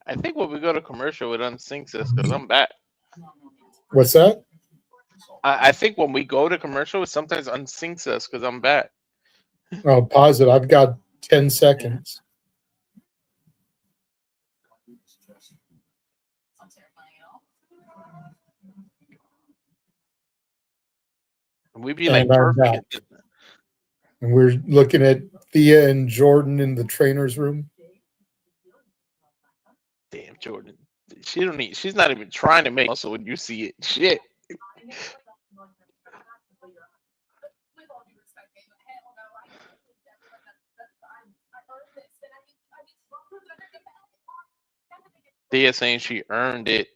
I think when we go to commercial, it unsyncs us because I'm back. What's that? I think when we go to commercial, it sometimes unsyncs us because I'm back. Oh, pause it. I've got 10 seconds. We'd be like perfect. And we're looking at Thea and Jordan in the trainer's room. Damn, Jordan. She's not even trying to make muscle when you see it. Shit. Thea saying she earned it.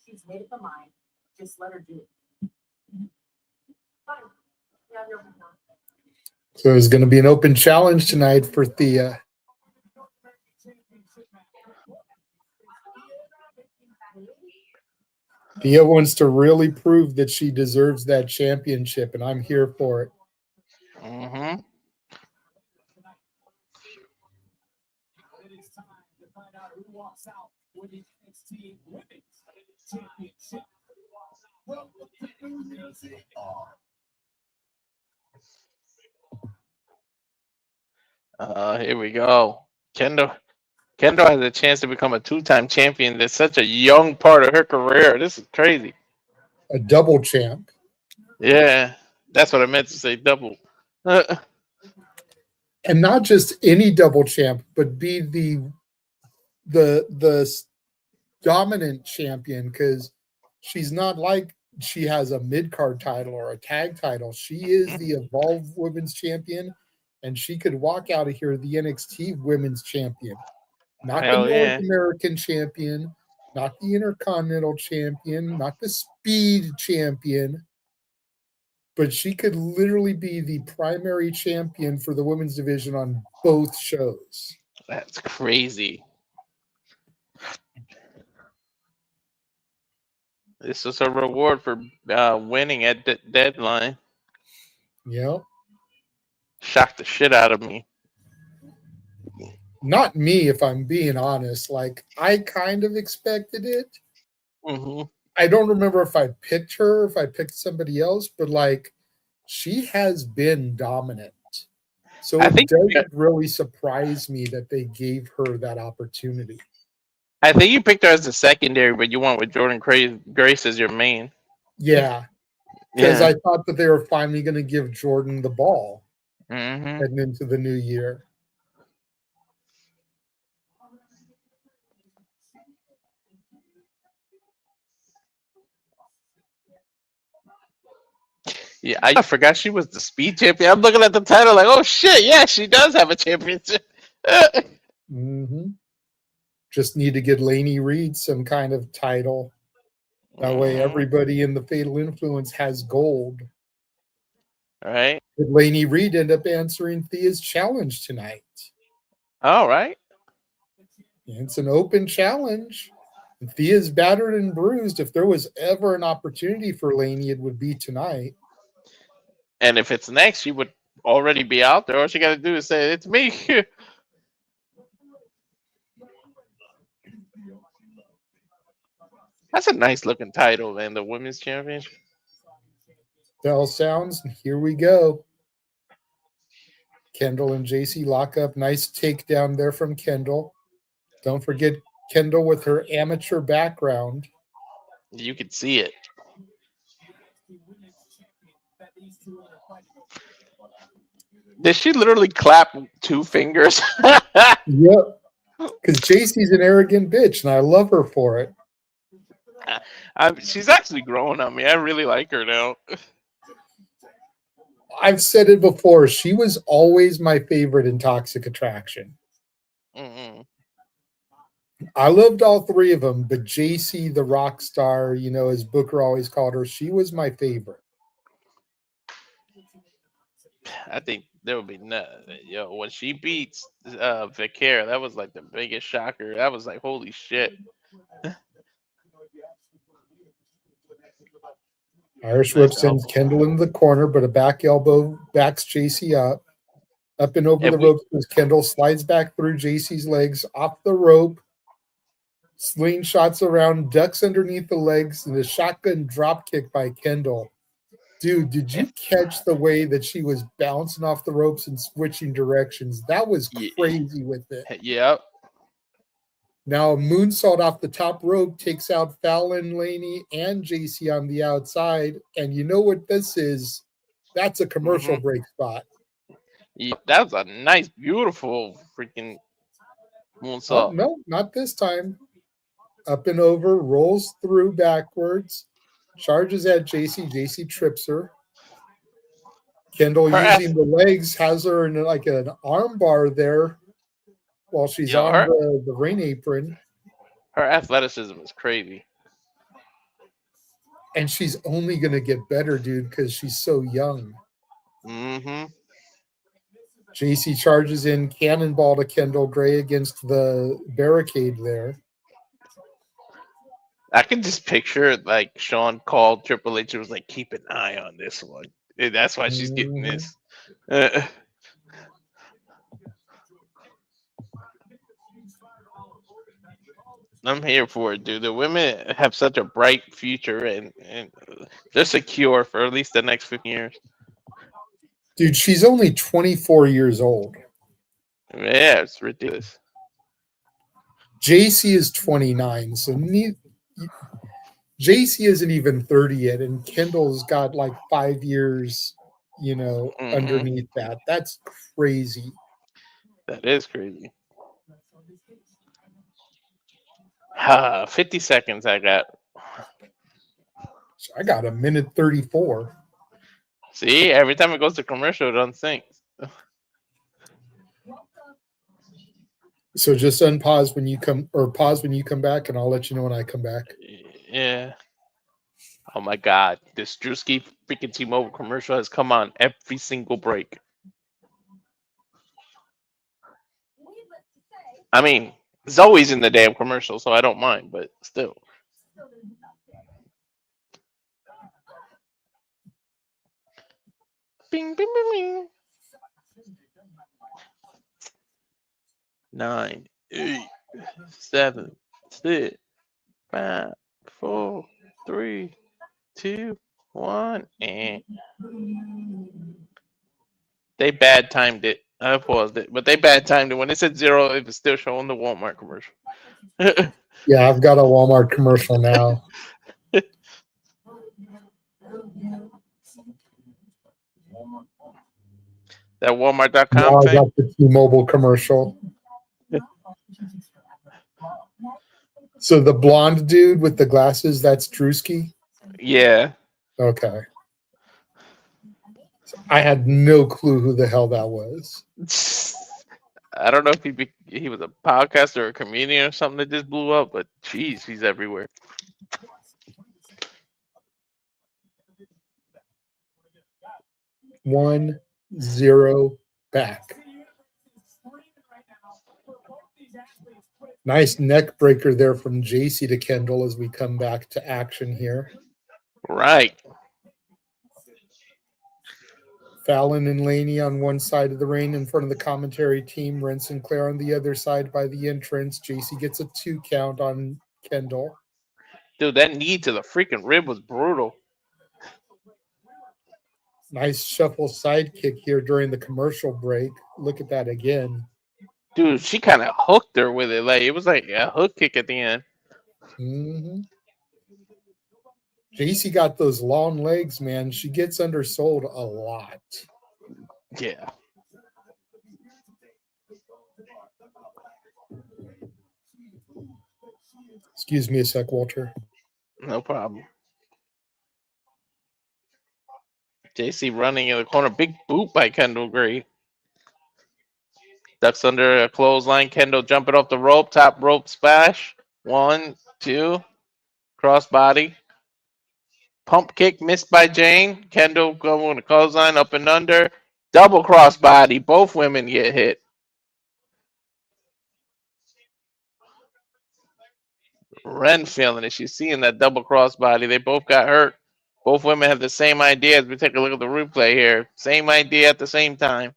She's made up her mind. Just let her do it. So there's going to be an open challenge tonight for Thea. Thea wants to really prove that she deserves that championship, and I'm here for it. Mm-hmm. It is time to find out who walks out with the NXT Women's Championship. Welcome to New Year's Eve. Here we go. Kendall has a chance to become a 2-time champion. That's such a young part of her career. This is crazy. A double champ. Yeah, that's what I meant to say. Double. And not just any double champ, but be the dominant champion, because she's not like she has a mid-card title or a tag title. She is the Evolve Women's Champion, and she could walk out of here the NXT Women's Champion. Not Hell the North yeah. American Champion, not the Intercontinental Champion, not the Speed Champion, but she could literally be the primary champion for the women's division on both shows. That's crazy. This is a reward for winning at the deadline. Yeah. Shocked the shit out of me. Not me, if I'm being honest. Like, I kind of expected it. Mm-hmm. I don't remember if I picked her, if I picked somebody else, but like, she has been dominant. So I it think doesn't really surprise me that they gave her that opportunity. I think you picked her as the secondary, but you went with Jordan Grace as your main. Yeah. Because Yeah. I thought that they were finally going to give Jordan the ball Mm-hmm. heading into the new year. Yeah, I forgot she was the speed champion. I'm looking at the title like, oh shit, yeah, she does have a championship. Mm-hmm. Just need to get Lainey Reed some kind of title. That way everybody in the Fatal Influence has gold. All right. Did Lainey Reed end up answering Thea's challenge tonight? All right. It's an open challenge. And Thea's battered and bruised. If there was ever an opportunity for Lainey, it would be tonight. And if it's next, she would already be out there. All she got to do is say, it's me. That's a nice looking title, man. The women's champion. Bell sounds. Here we go. Kendall and Jacy lock up. Nice takedown there from Kendall. Don't forget Kendall with her amateur background. You can see it. Did she literally clap 2 fingers? Yep. Because Jacy's an arrogant bitch, and I love her for it. She's actually growing on me. I really like her now. I've said it before. She was always my favorite in Toxic Attraction. Mm-hmm. I loved all 3 of them, but Jacy, the rock star, as Booker always called her, she was my favorite. I think there would be when she beats Vicaire, that was like the biggest shocker. That was like, holy shit. Irish whip sends Kendall in the corner, but a back elbow backs Jacy up. Up and over the ropes as Kendall slides back through Jacy's legs, off the rope, slingshots around, ducks underneath the legs, and a shotgun drop kick by Kendall. Dude, did you catch the way that she was bouncing off the ropes and switching directions? That was crazy with it. Yep. Now, a moonsault off the top rope takes out Fallon, Lainey, and Jacy on the outside. And you know what this is? That's a commercial break spot. Yeah, that was a nice, beautiful freaking moonsault. Oh, no, not this time. Up and over, rolls through backwards, charges at Jacy. Jacy trips her. Kendall using the legs has her in like an arm bar there while she's on the ring apron. Her athleticism is crazy. And she's only going to get better, dude, because she's so young. Mm-hmm. Jacy charges in, cannonball to Kendall Gray against the barricade there. I can just picture like Sean called Triple H and was like, keep an eye on this one. And that's why she's getting this. I'm here for it, dude. The women have such a bright future and they're secure for at least the next 15 years. Dude, she's only 24 years old. Yeah, it's ridiculous. Jacy is 29, so Jacy isn't even 30 yet, and Kendall's got like 5 years, underneath that. That's crazy. That is crazy. 50 seconds I got. So I got a minute 34. See, every time it goes to commercial, it unsyncs. So just unpause when you come, or pause when you come back, and I'll let you know when I come back. Yeah. Oh my God, this Drewski freaking T-Mobile commercial has come on every single break. I mean, Zoe's in the damn commercial, so I don't mind, but still. Bing, bing, bing, bing. 9, 8, 7, 6, 5, 4, 3, 2, 1, and they bad timed it. I paused it, but they bad timed it. When it said 0, it was still showing the Walmart commercial. Yeah, I've got a Walmart commercial now. That Walmart.com Now I thing. got the T-Mobile commercial. So the blonde dude with the glasses, that's Drewski? Yeah. Okay. I had no clue who the hell that was. I don't know if he was a podcaster or a comedian or something that just blew up, but jeez, he's everywhere. One, zero, back. Nice neck breaker there from Jacy to Kendall as we come back to action here. Right. Fallon and Laney on one side of the ring in front of the commentary team. Ren Sinclair on the other side by the entrance. Jacy gets a 2 count on Kendall. Dude, that knee to the freaking rib was brutal. Nice shuffle sidekick here during the commercial break. Look at that again. Dude, she kind of hooked her with it. Like it was like a hook kick at the end. Mm-hmm. Jacy got those long legs, man. She gets undersold a lot. Yeah. Excuse me a sec, Walter. No problem. Jacy running in the corner. Big boot by Kendall Gray. Ducks under a clothesline. Kendall jumping off the rope. Top rope splash. 1, 2. Crossbody. Pump kick missed by Jayne. Kendall going to clothesline up and under. Double crossbody. Both women get hit. Ren feeling it. She's seeing that double crossbody. They both got hurt. Both women have the same idea as we take a look at the replay here. Same idea at the same time.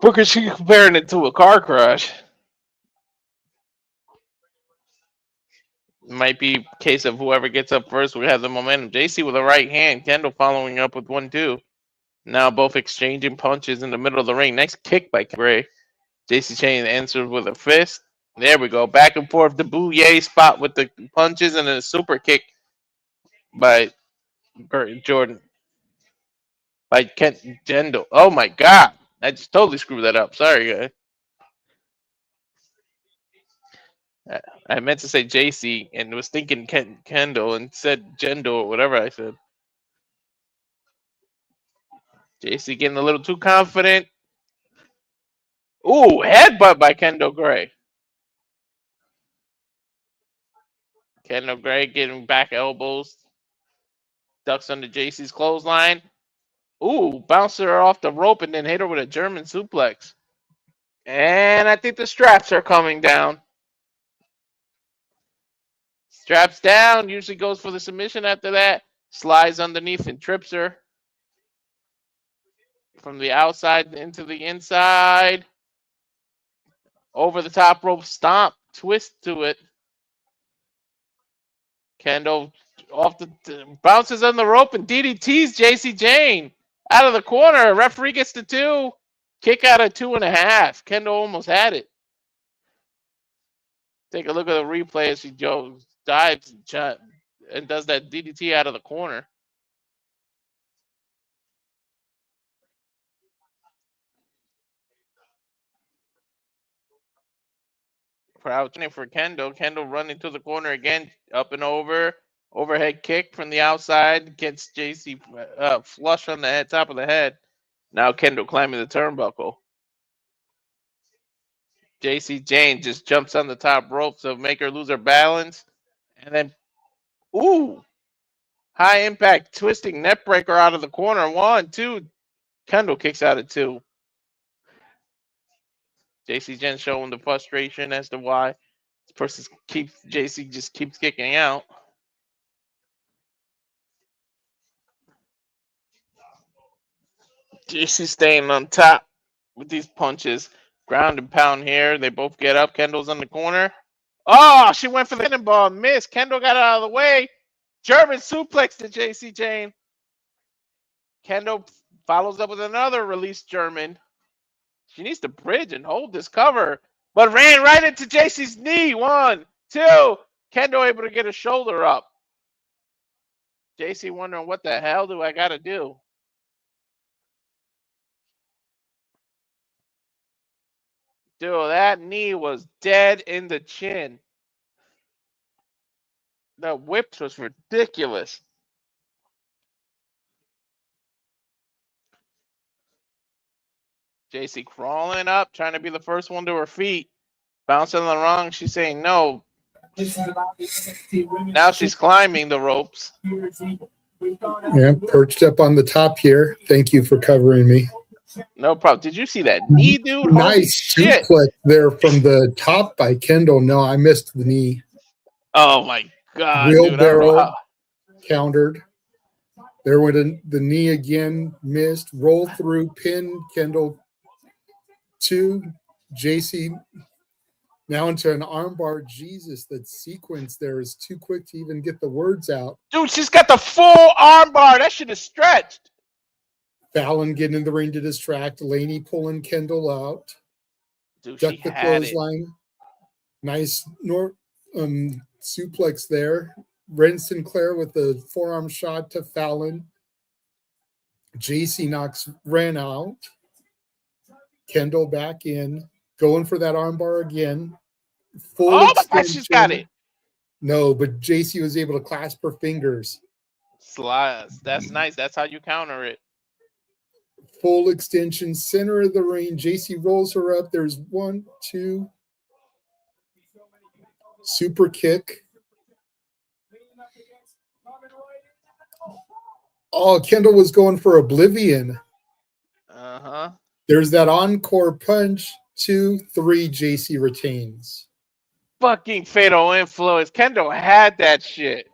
Booker, she comparing it to a car crash. Might be a case of whoever gets up first will have the momentum. Jacy with a right hand. Kendall following up with 1-2. Now both exchanging punches in the middle of the ring. Nice kick by Gray. Jacy Jayne answers with a fist. There we go. Back and forth. The bouye spot with the punches and a super kick by Jordan. By Kendall. Oh my God. I just totally screwed that up. Sorry, guys. I meant to say Jacy and was thinking Kendall and said Jendel or whatever I said. Jacy getting a little too confident. Ooh, headbutt by Kendall Gray. Kendall Gray getting back elbows. Ducks under Jacy's clothesline. Ooh, bounced her off the rope and then hit her with a German suplex. And I think the straps are coming down. Straps down. Usually goes for the submission after that. Slides underneath and trips her. From the outside into the inside. Over the top rope stomp. Twist to it. Kendall off the bounces on the rope and DDTs Jayne out of the corner. Referee gets the 2. Kick out of 2.5. Kendall almost had it. Take a look at the replay as she dives and does that DDT out of the corner. Crowd chanting for Kendall. Kendall running to the corner again, up and over. Overhead kick from the outside gets Jacy flush on the top of the head. Now Kendall climbing the turnbuckle. Jayne just jumps on the top rope to make her lose her balance. And then, ooh, high impact twisting neck breaker out of the corner. 1, 2. Kendall kicks out at 2. Jacy showing the frustration as to why this person Jacy just keeps kicking out. Jacy staying on top with these punches. Ground and pound here. They both get up. Kendall's in the corner. Oh, she went for the cannonball. Missed. Kendall got out of the way. German suplex to Jayne. Kendall follows up with another release German. She needs to bridge and hold this cover. But ran right into Jacy's knee. 1, 2. Kendall able to get her shoulder up. Jacy wondering what the hell do I got to do? Dude, that knee was dead in the chin. The whips was ridiculous. Jacy crawling up, trying to be the first one to her feet. Bouncing on the rung. She's saying no. Now she's climbing the ropes. Yeah, perched up on the top here. Thank you for covering me. No problem. Did you see that knee, dude? Nice suplex there from the top by Kendall. No, I missed the knee. Oh my God, Wheelbarrow countered. There went the knee again, missed. Roll through, pin Kendall 2. Jacy now into an armbar. Jesus, that sequence there is too quick to even get the words out. Dude, she's got the full armbar. That shit is stretched. Fallon getting in the ring to distract. Laney pulling Kendall out. Dude, Duck she the had clothesline. Nice suplex there. Ren Sinclair with the forearm shot to Fallon. Jacy knocks Ren out. Kendall back in. Going for that armbar again. Full my God, she's got it. No, but Jacy was able to clasp her fingers. Slice. That's nice. That's how you counter it. Full extension, center of the ring. Jacy rolls her up. There's 1, 2. Super kick. Oh, Kendall was going for Oblivion. Uh-huh. There's that encore punch. 2, 3. Jacy retains. Fucking fatal influence. Kendall had that shit.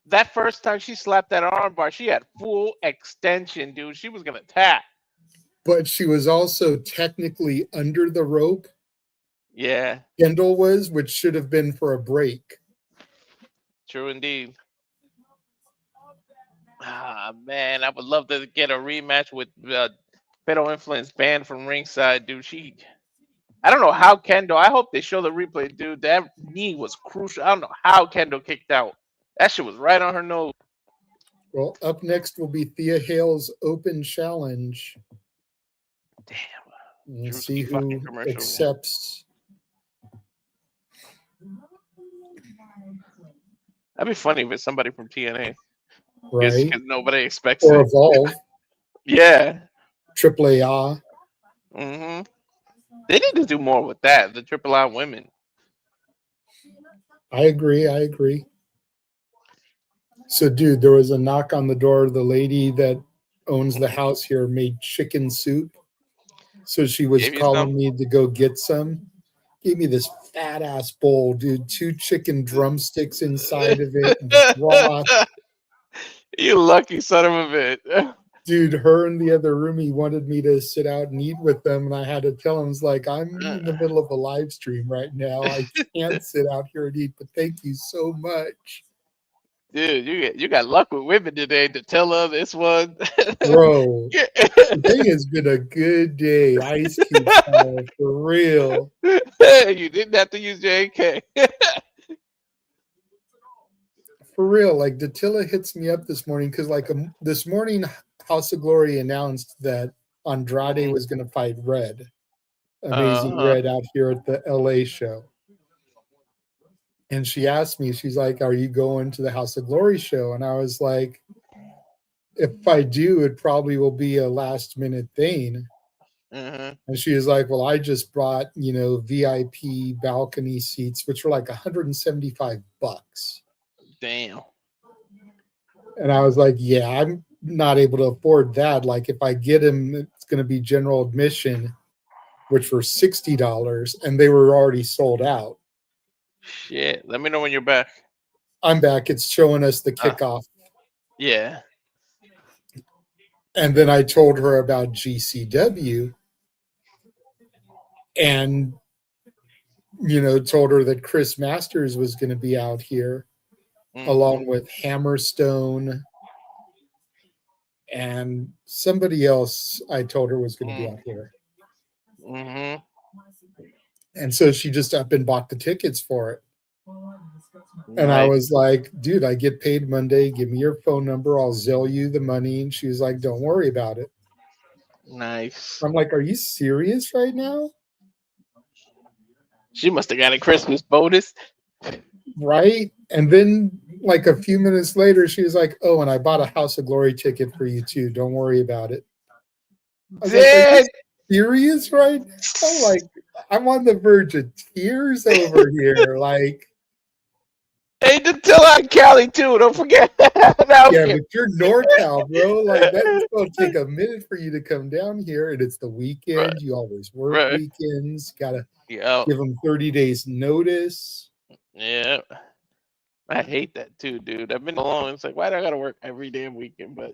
That first time she slapped that armbar, she had full extension, dude. She was gonna tap. But she was also technically under the rope. Yeah. Kendall was, which should have been for a break. True indeed. Ah, man, I would love to get a rematch with Fatal Influence banned from ringside, dude. I don't know how Kendall. I hope they show the replay, dude. That knee was crucial. I don't know how Kendall kicked out. That shit was right on her nose. Well, up next will be Thea Hale's open challenge. Damn. We'll see who accepts. That'd be funny if it's somebody from TNA. Right. Because nobody expects or it. Evolve. Yeah. AAA. Mm-hmm. They need to do more with that, the AAA women. I agree. So, dude, there was a knock on the door. The lady that owns the house here made chicken soup. So she was calling me to go get some. Gave me this fat ass bowl, dude. 2 chicken drumsticks inside of it. Broth. You lucky son of a bitch. Dude, her and the other roomie wanted me to sit out and eat with them, and I had to tell them, like, I'm in the middle of a live stream right now. I can't sit out here and eat, but thank you so much. Dude, you got luck with women today. To tell her this one. Bro, today has been a good day. Ice Cube style, for real. You didn't have to use JK. For real. Like, Dattila hits me up this morning because, like, this morning, House of Glory announced that Andrade was going to fight Red, Amazing Red, out here at the LA show. And she asked me, she's like, "Are you going to the House of Glory show?" And I was like, "If I do, it probably will be a last minute thing." And she was like, "Well, I just brought, VIP balcony seats, which were like $175." Damn. And I was like, "Yeah, I'm not able to afford that. Like, if I get him, it's going to be general admission, which were $60, and they were already sold out." Shit. Let me know when you're back. I'm back. It's showing us the kickoff. Yeah. And then I told her about GCW and, told her that Chris Masters was going to be out here along with Hammerstone and somebody else I told her was going to be out here. And so she just up and bought the tickets for it. And I was like, "Dude, I get paid Monday. Give me your phone number. I'll Zelle you the money." And she was like, "Don't worry about it." Nice. I'm like, "Are you serious right now?" She must have got a Christmas bonus. Right? And then, like, a few minutes later, she was like, "Oh, and I bought a House of Glory ticket for you too. Don't worry about it." I was like, "Are you serious right now?" Like, I'm on the verge of tears over here. Like, hey, to tell out Cali too. Don't forget. yeah, but you're NorCal, bro. Like, that's gonna take a minute for you to come down here, and it's the weekend. Right. You always work weekends. Gotta Yeah. give them 30 days notice. Yeah. I hate that too, dude. I've been alone. It's like, why do I gotta work every damn weekend? But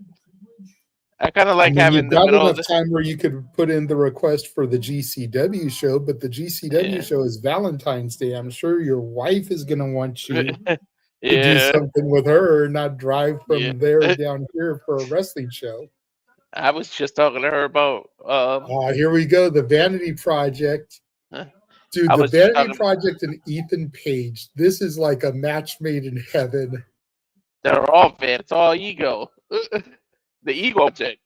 I kind of like having you've the got middle enough time where you could put in the request for the GCW show, but the GCW show is Valentine's Day. I'm sure your wife is going to want you to do something with her, not drive from there down here for a wrestling show. I was just talking to her about. Here we go, the Vanity Project. Dude, the Vanity Project and Ethan Page. This is like a match made in heaven. They're all fan. It's all ego. The ego object.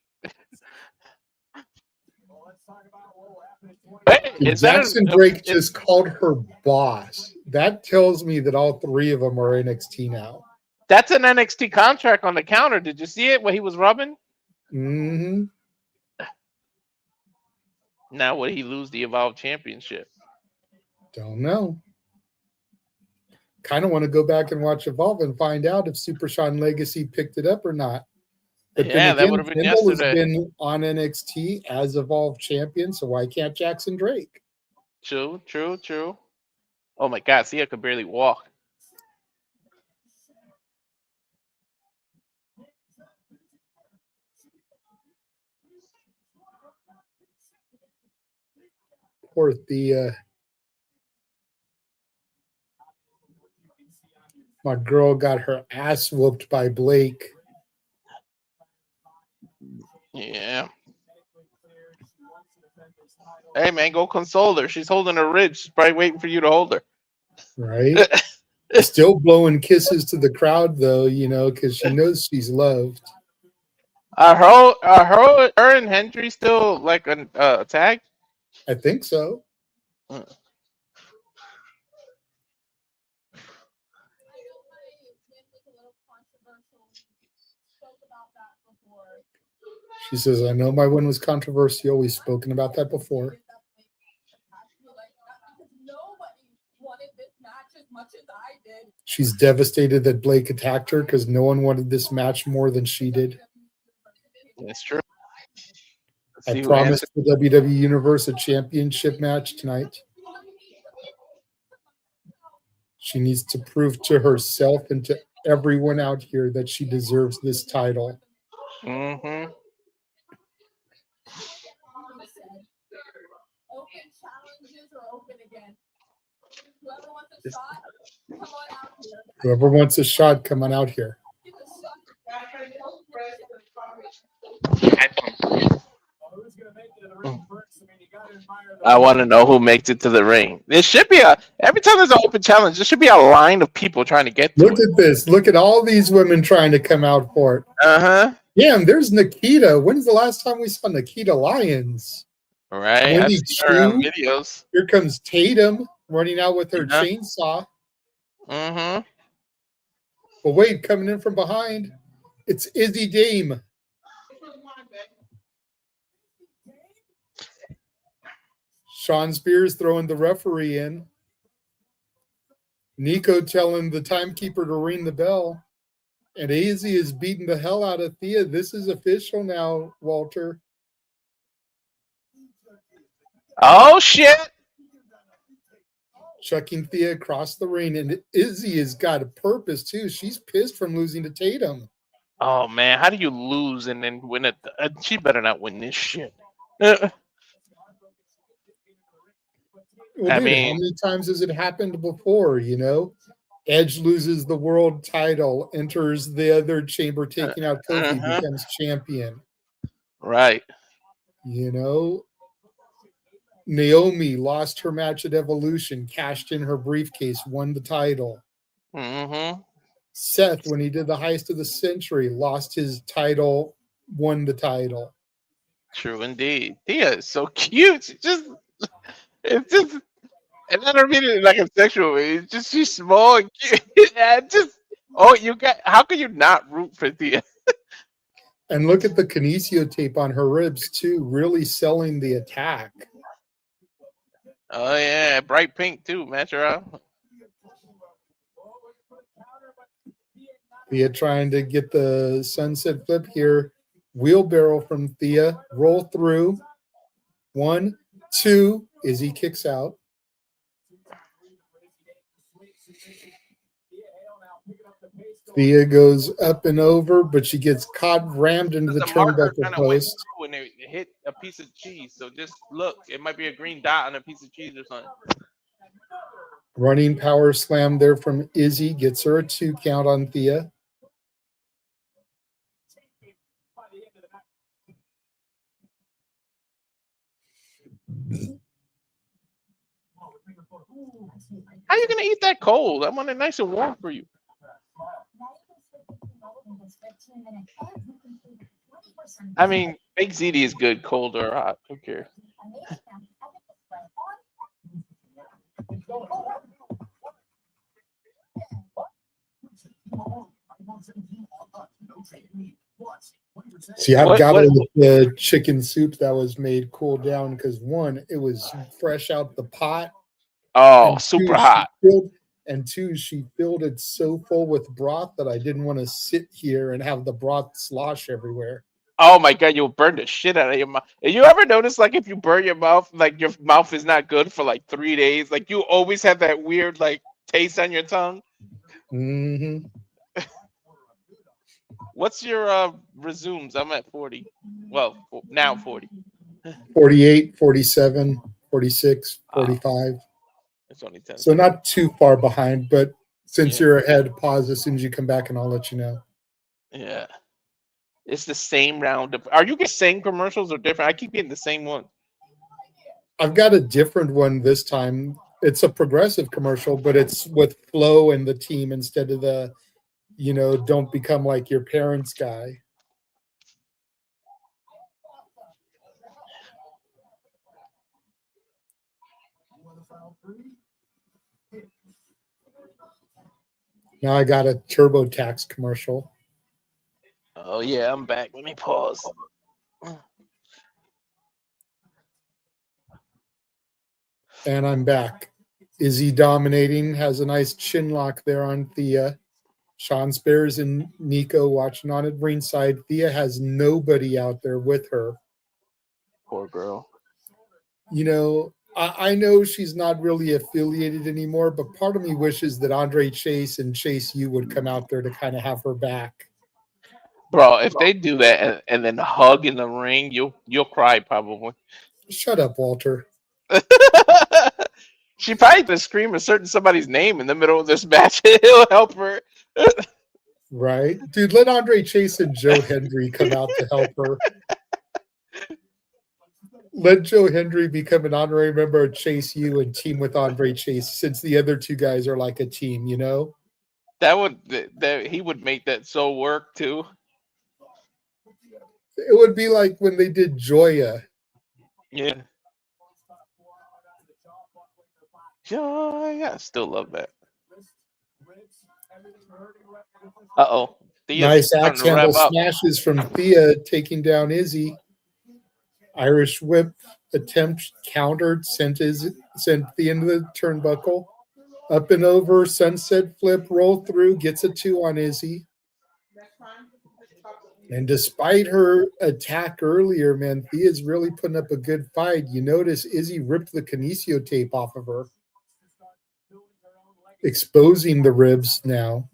Hey, Jackson Drake just called her boss. That tells me that all three of them are NXT now. That's an NXT contract on the counter. Did you see it when he was rubbing? Mm-hmm. Now would he lose the Evolve Championship? Don't know. Kind of want to go back and watch Evolve and find out if Super Sean Legacy picked it up or not. But yeah, that would have been Kendall yesterday. Has been on NXT as Evolve champion, so why can't Jackson Drake? True. Oh my God, Thea could barely walk. Poor Thea. My girl got her ass whooped by Blake. Yeah. Hey man, go console her. She's holding her ridge. She's probably waiting for you to hold her. Right. Still blowing kisses to the crowd though, because she knows she's loved. Are her and Hendry still like a tag? I think so. She says, "I know my win was controversial. We've spoken about that before." She's devastated that Blake attacked her because no one wanted this match more than she did. That's true. I promised the WWE Universe a championship match tonight. She needs to prove to herself and to everyone out here that she deserves this title. Mm-hmm. Open challenges are open again. Whoever wants a shot, come on out here. Whoever wants a shot, come on out here. I want to know who makes it to the ring. There should be every time there's an open challenge, there should be a line of people trying to get to Look at this. Look at all these women trying to come out for it. Uh-huh. Damn, there's Nikita. When's the last time we saw Nikita Lyons? Right. I see her on videos. Here comes Tatum running out with her chainsaw. Mm-hmm. But wait, coming in from behind, it's Izzy Dame. Sean Spears throwing the referee in. Nico telling the timekeeper to ring the bell. And Izzy is beating the hell out of Thea. This is official now, Walter. Oh, shit. Chucking Thea across the ring. And Izzy has got a purpose, too. She's pissed from losing to Tatum. Oh, man. How do you lose and then win it? She better not win this shit. Well, dude, how many times has it happened before, you know? Edge loses the world title, enters the other chamber, taking out Kofi, becomes champion. Right. You know? Naomi lost her match at Evolution, cashed in her briefcase, won the title. Mm-hmm. Seth, when he did the heist of the century, lost his title, won the title. True indeed. Thea is so cute. It's just, and I don't mean it like a sexual way. It's just she's small and cute. How could you not root for Thea? And look at the kinesio tape on her ribs too, really selling the attack. Oh yeah, bright pink too. Match her out. Thea trying to get the sunset flip here. Wheelbarrow from Thea. Roll through. 1, 2. Izzy kicks out. Thea goes up and over, but she gets caught, rammed into the turnbuckle post. When they hit a piece of cheese, so just look. It might be a green dot on a piece of cheese or something. Running power slam there from Izzy. Gets her a 2 count on Thea. How are you gonna eat that cold? I want it nice and warm for you. I mean, baked ziti is good, cold or hot. Who cares? See, I've got the chicken soup that was made cool down because 1, it was fresh out the pot. Oh, super hot. And 2, she filled it so full with broth that I didn't want to sit here and have the broth slosh everywhere. Oh my god, you'll burn the shit out of your mouth. You ever notice, like, if you burn your mouth, like your mouth is not good for like 3 days? Like you always have that weird like taste on your tongue. Mm-hmm. What's your resumes? I'm at 40. Well, now 40. 48, 47, 46, 45. It's only 10. So not too far behind, but since you're ahead, pause as soon as you come back and I'll let you know. Yeah. It's the same round of. Are you getting the same commercials or different? I keep getting the same one. I've got a different one this time. It's a progressive commercial, but it's with Flo and the team instead of the, don't become like your parents guy. Now I got a TurboTax commercial. Oh yeah, I'm back. Let me pause. And I'm back. Izzy dominating, has a nice chin lock there on Thea. Sean Spears and Nico watching on at ringside. Thea has nobody out there with her. Poor girl. I know she's not really affiliated anymore, but part of me wishes that Andre Chase and Chase U would come out there to kind of have her back. Bro, if they do that and then hug in the ring, you'll cry probably. Shut up, Walter. She probably to scream a certain somebody's name in the middle of this match. It'll help her. Right? Dude, let Andre Chase and Joe Hendry come out to help her. Let Joe Hendry become an honorary member of Chase U and team with Andre Chase, since the other two guys are like a team, you know? He would make that so work too. It would be like when they did Joya. Yeah. Joy, I still love that. Uh-oh. Nice axe handle smashes from Thea, taking down Izzy. Irish whip attempt countered, sent Thea into the turnbuckle. Up and over, sunset flip, roll through, gets a 2 on Izzy. And despite her attack earlier, man, Thea's really putting up a good fight. You notice Izzy ripped the kinesio tape off of her, exposing the ribs now.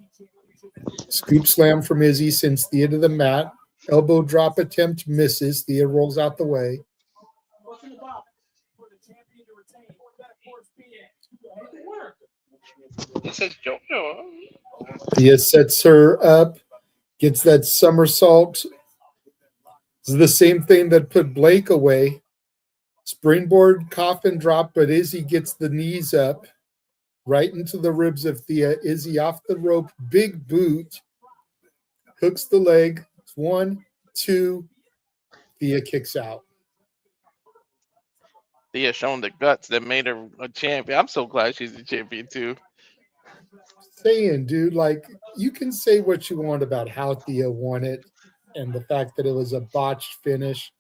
Scoop slam from Izzy sends Thea to the mat. Elbow drop attempt misses. Thea rolls out the way. This is JoJo. Thea sets her up, gets that somersault. This is the same thing that put Blake away. Springboard coffin drop, but Izzy gets the knees up right into the ribs of Thea. Izzy off the rope, big boot, hooks the leg. 1, 2, Thea kicks out. Thea showing the guts that made her a champion. I'm so glad she's a champion too. Saying, dude, like, you can say what you want about how Thea won it and the fact that it was a botched finish.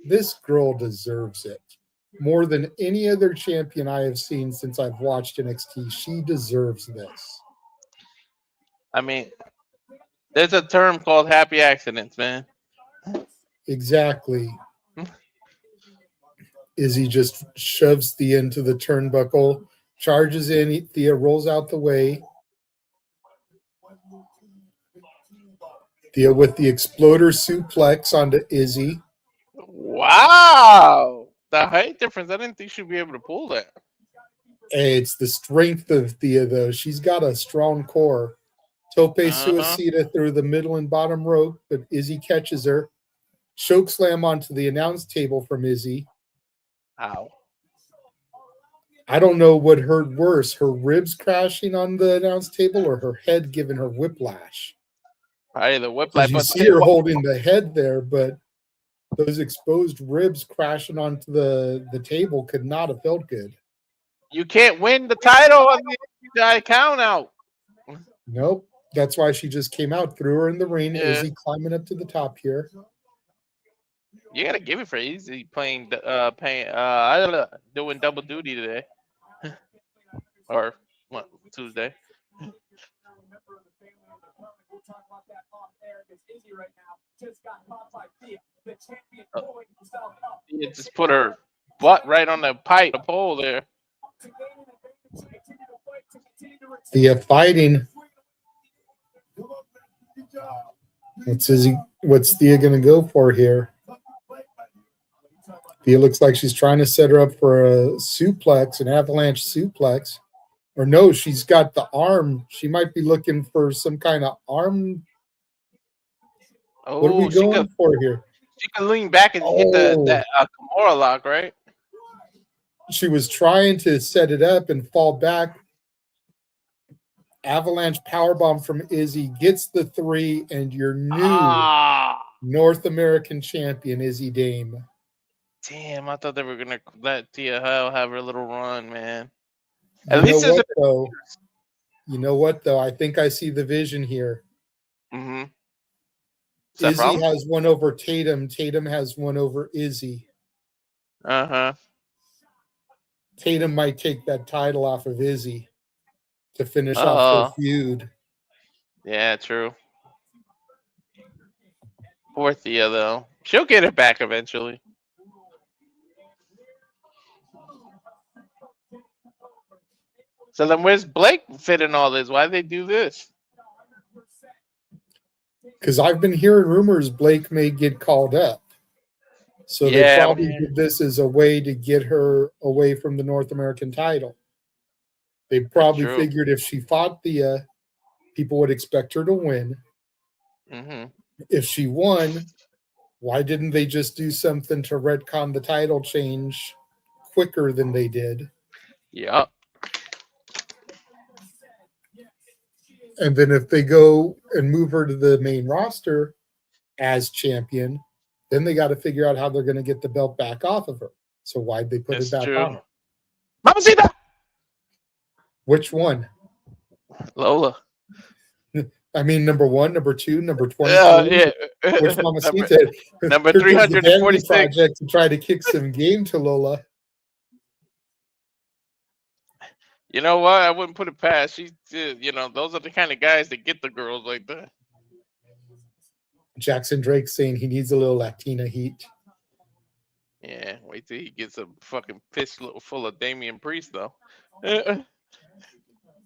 This girl deserves it more than any other champion I have seen since I've watched NXT. She deserves this. I mean, there's a term called happy accidents, man. Exactly. Izzy just shoves Thea into the turnbuckle, charges in. Thea rolls out the way. Thea with the exploder suplex onto Izzy. Wow. The height difference, I didn't think she'd be able to pull that. Hey, it's the strength of Thea, though. She's got a strong core. Tope suicida through the middle and bottom rope, but Izzy catches her. Choke slam onto the announce table from Izzy. Ow. I don't know what hurt worse, her ribs crashing on the announce table or her head giving her whiplash. Probably the whiplash. You see her holding the head there, but those exposed ribs crashing onto the table could not have felt good. You can't win the title on the count out. Nope. That's why she just came out, threw her in the ring. Yeah. Izzy climbing up to the top here. You gotta give it for Izzy doing double duty today. Or what, Tuesday. You just put her butt right on the pole there. Thea fighting. What's Thea going to go for here? Thea looks like she's trying to set her up for a suplex, an avalanche suplex. Or no, she's got the arm. She might be looking for some kind of arm. Oh, what are we going for here? She can lean back and hit that Kimura lock, right? She was trying to set it up and fall back. Avalanche powerbomb from Izzy gets the 3, and your new North American champion, Izzy Dame. Damn, I thought they were gonna let Thea have her little run, man. You know what though? I think I see the vision here. Mm-hmm. Izzy has one over Tatum. Tatum has one over Izzy. Uh-huh. Tatum might take that title off of Izzy to finish off the feud. Yeah, true. Poor Thea, though. She'll get it back eventually. So then where's Blake fit in all this? Why they do this? Because I've been hearing rumors Blake may get called up. So they probably did this as a way to get her away from the North American title. They probably true. figured if she fought Thea, people would expect her to win. Mm-hmm. If she won, why didn't they just do something to retcon the title change quicker than they did? Yep. And then if they go and move her to the main roster as champion, then they got to figure out how they're going to get the belt back off of her. So why'd they put That's it back true. on her? Mamacita! Which one? Lola. I mean, number 1, number 2, number 23. Yeah. Which number, Mamacita? number Here comes the Family 346. Project to try to kick some game to Lola. You know what? I wouldn't put it past. She's, those are the kind of guys that get the girls like that. Jackson Drake saying he needs a little Latina heat. Yeah, wait till he gets a fucking fist full of Damian Priest, though.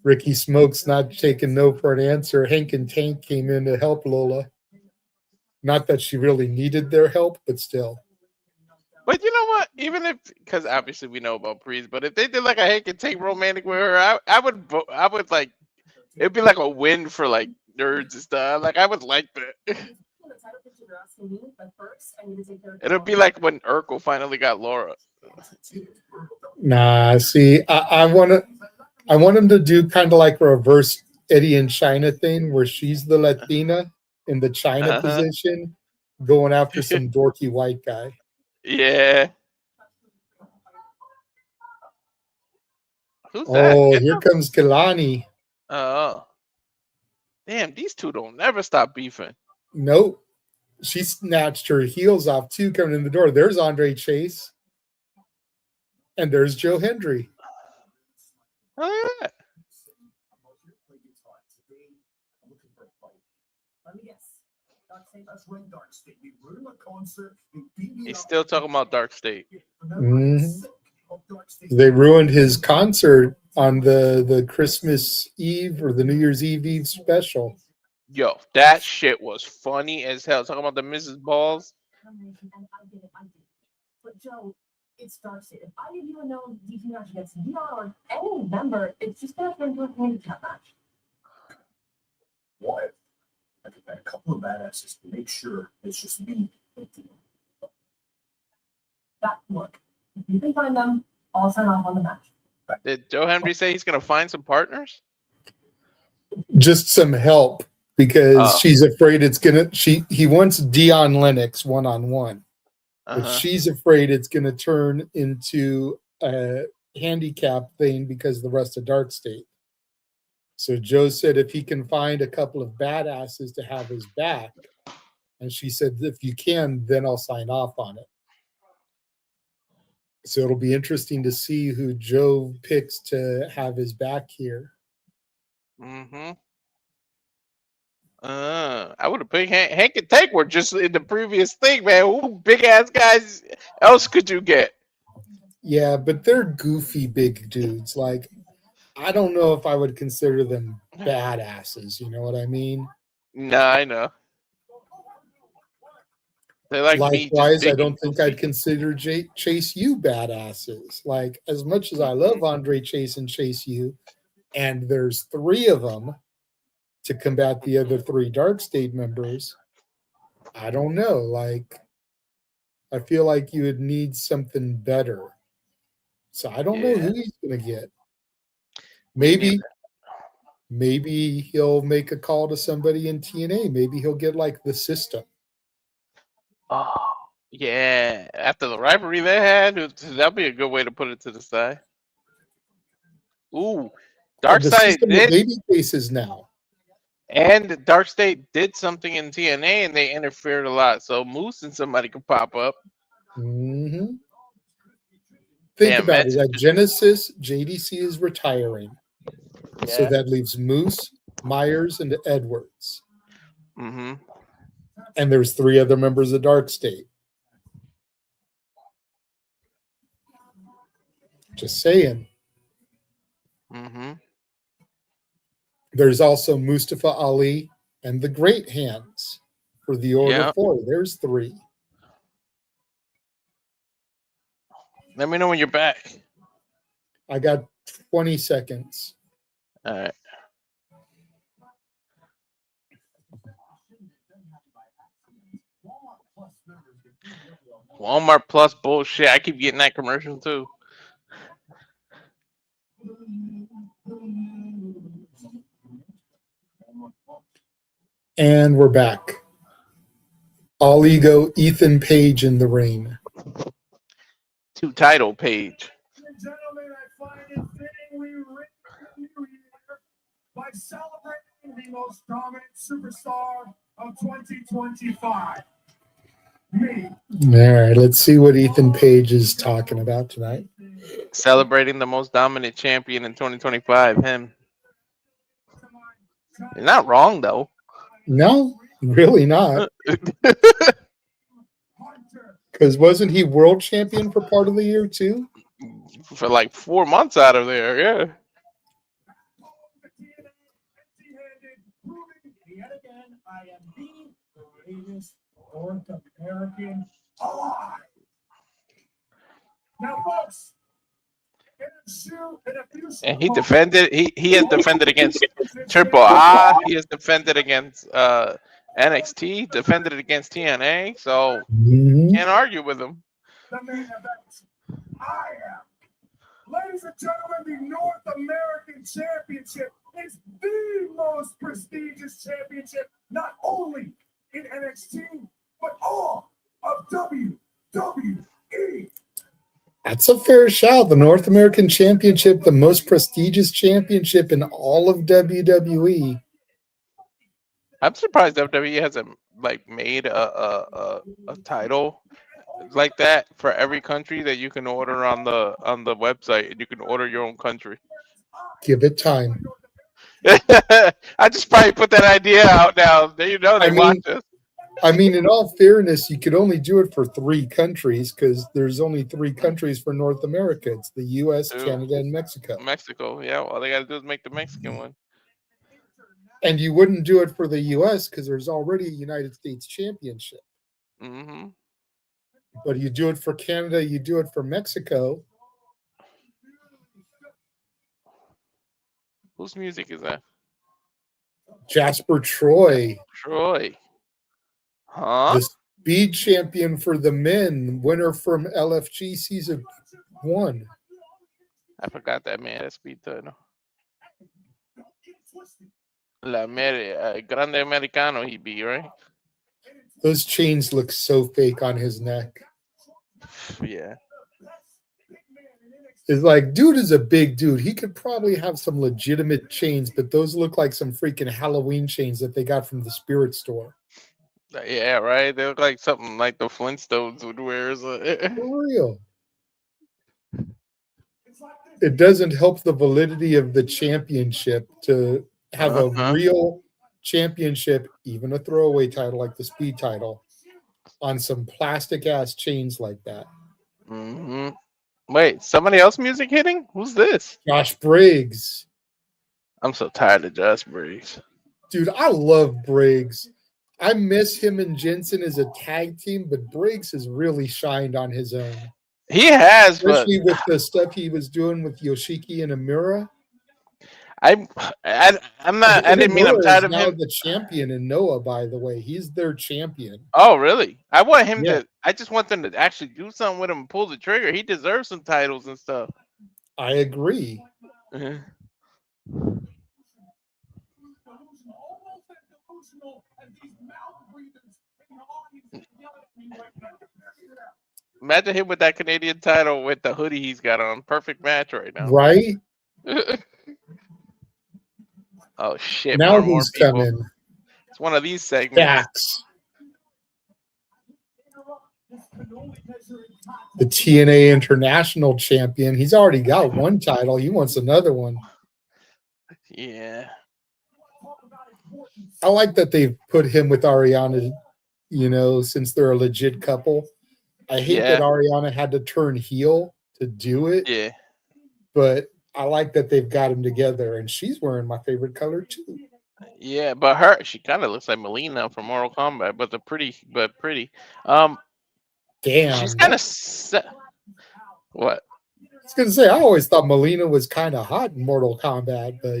Ricky Smokes not taking no for an answer. Hank and Tank came in to help Lola. Not that she really needed their help, but still. But you know what? Even if, because obviously we know about Priest, but if they did like a Hank and Tank romantic with her, I would like, it'd be like a win for like nerds and stuff. Like I would like that. It'll be like when Urkel finally got Laura. Nah, see, I want him to do kind of like a reverse Eddie and China thing, where she's the Latina in the China position, going after some dorky white guy. Yeah. Who's that? Oh, Kendall? here comes Kalani. Oh. Damn, these two don't never stop beefing. Nope. She snatched her heels off too, coming in the door. There's Andre Chase. And there's Joe Hendry. Oh, yeah. He's still talking about Dark State. Mm-hmm. They ruined his concert on the Christmas Eve or the New Year's Eve special. Yo, that shit was funny as hell. Talking about the Mrs. Balls. But Joe, it's Dark State. If I didn't even know DT match against Dion or any member, it's just gonna turn into a handicap match. What? I could bet a couple of badasses to make sure it's just me. That look. If you can find them, I'll sign off on the match. Did Joe Hendry say he's gonna find some partners? Just some help because she's afraid it's gonna. He wants Dion Lennox 1-on-1, but she's afraid it's gonna turn into a handicap thing because of the rest of Dark State. So Joe said if he can find a couple of badasses to have his back, and she said if you can, then I'll sign off on it. So it'll be interesting to see who Joe picks to have his back here. Mm-hmm. I would have picked Hank and Tank were just in the previous thing, man. Who big ass guys else could you get? Yeah, but they're goofy big dudes. Like, I don't know if I would consider them badasses. You know what I mean? Nah, I know. They like Likewise, me. I don't think I'd consider Chase U badasses. Like, as much as I love Andre Chase and Chase U, and there's 3 of them to combat the other 3 Dark State members, I don't know. Like, I feel like you would need something better. So I don't know who he's going to get. Maybe he'll make a call to somebody in TNA. Maybe he'll get like the System. Oh, yeah. After the rivalry they had, that'd be a good way to put it to the side. Ooh, Dark Side did baby faces now. And Dark State did something in TNA and they interfered a lot. So Moose and somebody could pop up. Mm-hmm. Think about it. At Genesis, JDC is retiring. Yeah. So that leaves Moose, Myers, and Edwards. Mm-hmm. And there's 3 other members of Dark State. Just saying. Mm-hmm. There's also Mustafa Ali and the Great Hands for the Order 4. There's 3. Let me know when you're back. I got 20 seconds. All right. Walmart Plus bullshit. I keep getting that commercial too. And we're back. All ego, Ethan Page in the ring. To title page. Gentlemen, I find it fitting we ring the new year by celebrating the most dominant superstar of 2025. Me. All right, let's see what Ethan Page is talking about tonight. Celebrating the most dominant champion in 2025. Him. You're not wrong though. No, really not. Because wasn't he world champion for part of the year too? For like 4 months out of there, yeah. Yet again, I am the greatest North American alive. Now, folks, And he defended. He has defended against Triple A. He has defended against NXT. Defended against TNA. So can't argue with him. The main event. I am, ladies and gentlemen, the North American Championship is the most prestigious championship, not only in NXT, but all of WWE. That's a fair shout. The North American Championship, the most prestigious championship in all of WWE. I'm surprised WWE hasn't like made a title like that for every country that you can order on the website, and you can order your own country. Give it time. I just probably put that idea out now. You know they watch us. I mean, in all fairness, you could only do it for 3 countries because there's only 3 countries for North America. It's the U.S., Canada, and Mexico. Mexico, yeah. All they got to do is make the Mexican one. And you wouldn't do it for the U.S. because there's already a United States Championship. Mm-hmm. But you do it for Canada, you do it for Mexico. Whose music is that? Jasper Troy. Huh? The speed champion for the men, winner from LFG season 1. I forgot that man. That's speed title. Grande Americano he be, right? Those chains look so fake on his neck. Yeah. It's like, dude is a big dude. He could probably have some legitimate chains, but those look like some freaking Halloween chains that they got from the spirit store. Yeah, right. They look like something like the Flintstones would wear. For real. It doesn't help the validity of the championship to have a real championship, even a throwaway title like the speed title, on some plastic ass chains like that. Mm-hmm. Wait, somebody else music hitting? Who's this? Josh Briggs. I'm so tired of Josh Briggs. Dude, I love Briggs. I miss him and Jensen as a tag team, but Briggs has really shined on his own. He has, especially with the stuff he was doing with Yoshiki and Amira. I'm not. I didn't mean I'm tired of him. The champion in Noah, by the way, he's their champion. Oh, really? I want him to. I just want them to actually do something with him and pull the trigger. He deserves some titles and stuff. I agree. Imagine him with that Canadian title with the hoodie he's got on. Perfect match right now. Right? Oh shit! Now who's coming? It's one of these segments. Dax. The TNA International Champion. He's already got one title. He wants another one. Yeah. I like that they've put him with Ariana, since they're a legit couple. I hate that Ariana had to turn heel to do it. Yeah. But I like that they've got him together, and she's wearing my favorite color too. Yeah, but she kind of looks like Melina from Mortal Kombat, but pretty. Damn. She's kind of what? was gonna say I always thought Melina was kind of hot in Mortal Kombat, but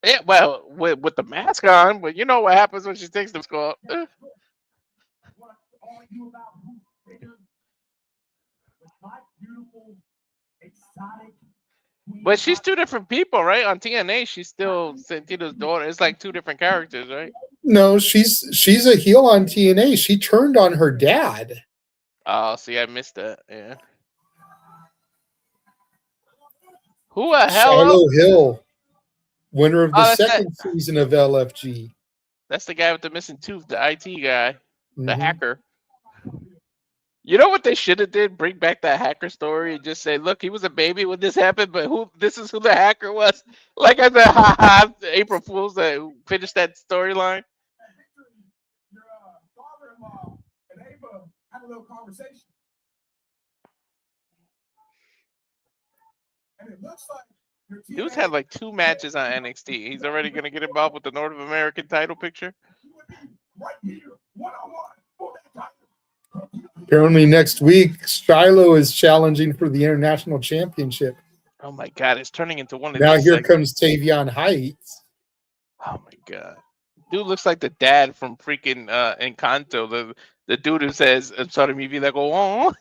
Yeah, well, with the mask on, but you know what happens when she takes the mask off. Want to argue about who's bigger? With my beautiful, exotic. But she's two different people, right? On TNA, she's still Santino's daughter. It's like two different characters, right? no, she's a heel on TNA. She turned on her dad. Oh, see, I missed that. Yeah. Who the hell? Shiloh Hill, winner of the Oh, second season of LFG. That's the guy with the missing tooth, the IT guy, the Mhm. hacker. You know what they should have did? Bring back that hacker story and just say, "Look, he was a baby when this happened, but this is who the hacker was." Like I said, ha ha, April Fools that finished that storyline. Your father-in-law and Ava had a little conversation. And it looks like your Dude's TNA had like 2 matches on NXT. He's already gonna get involved with the North American title picture. would be right here, one-on-one, for that title. Apparently next week, Shiloh is challenging for the international championship. Oh my god, it's turning into one of Now these. here comes Tavion Heights. Oh my god, dude looks like the dad from freaking Encanto. The dude who says, "I'm sorry, mi vida go on."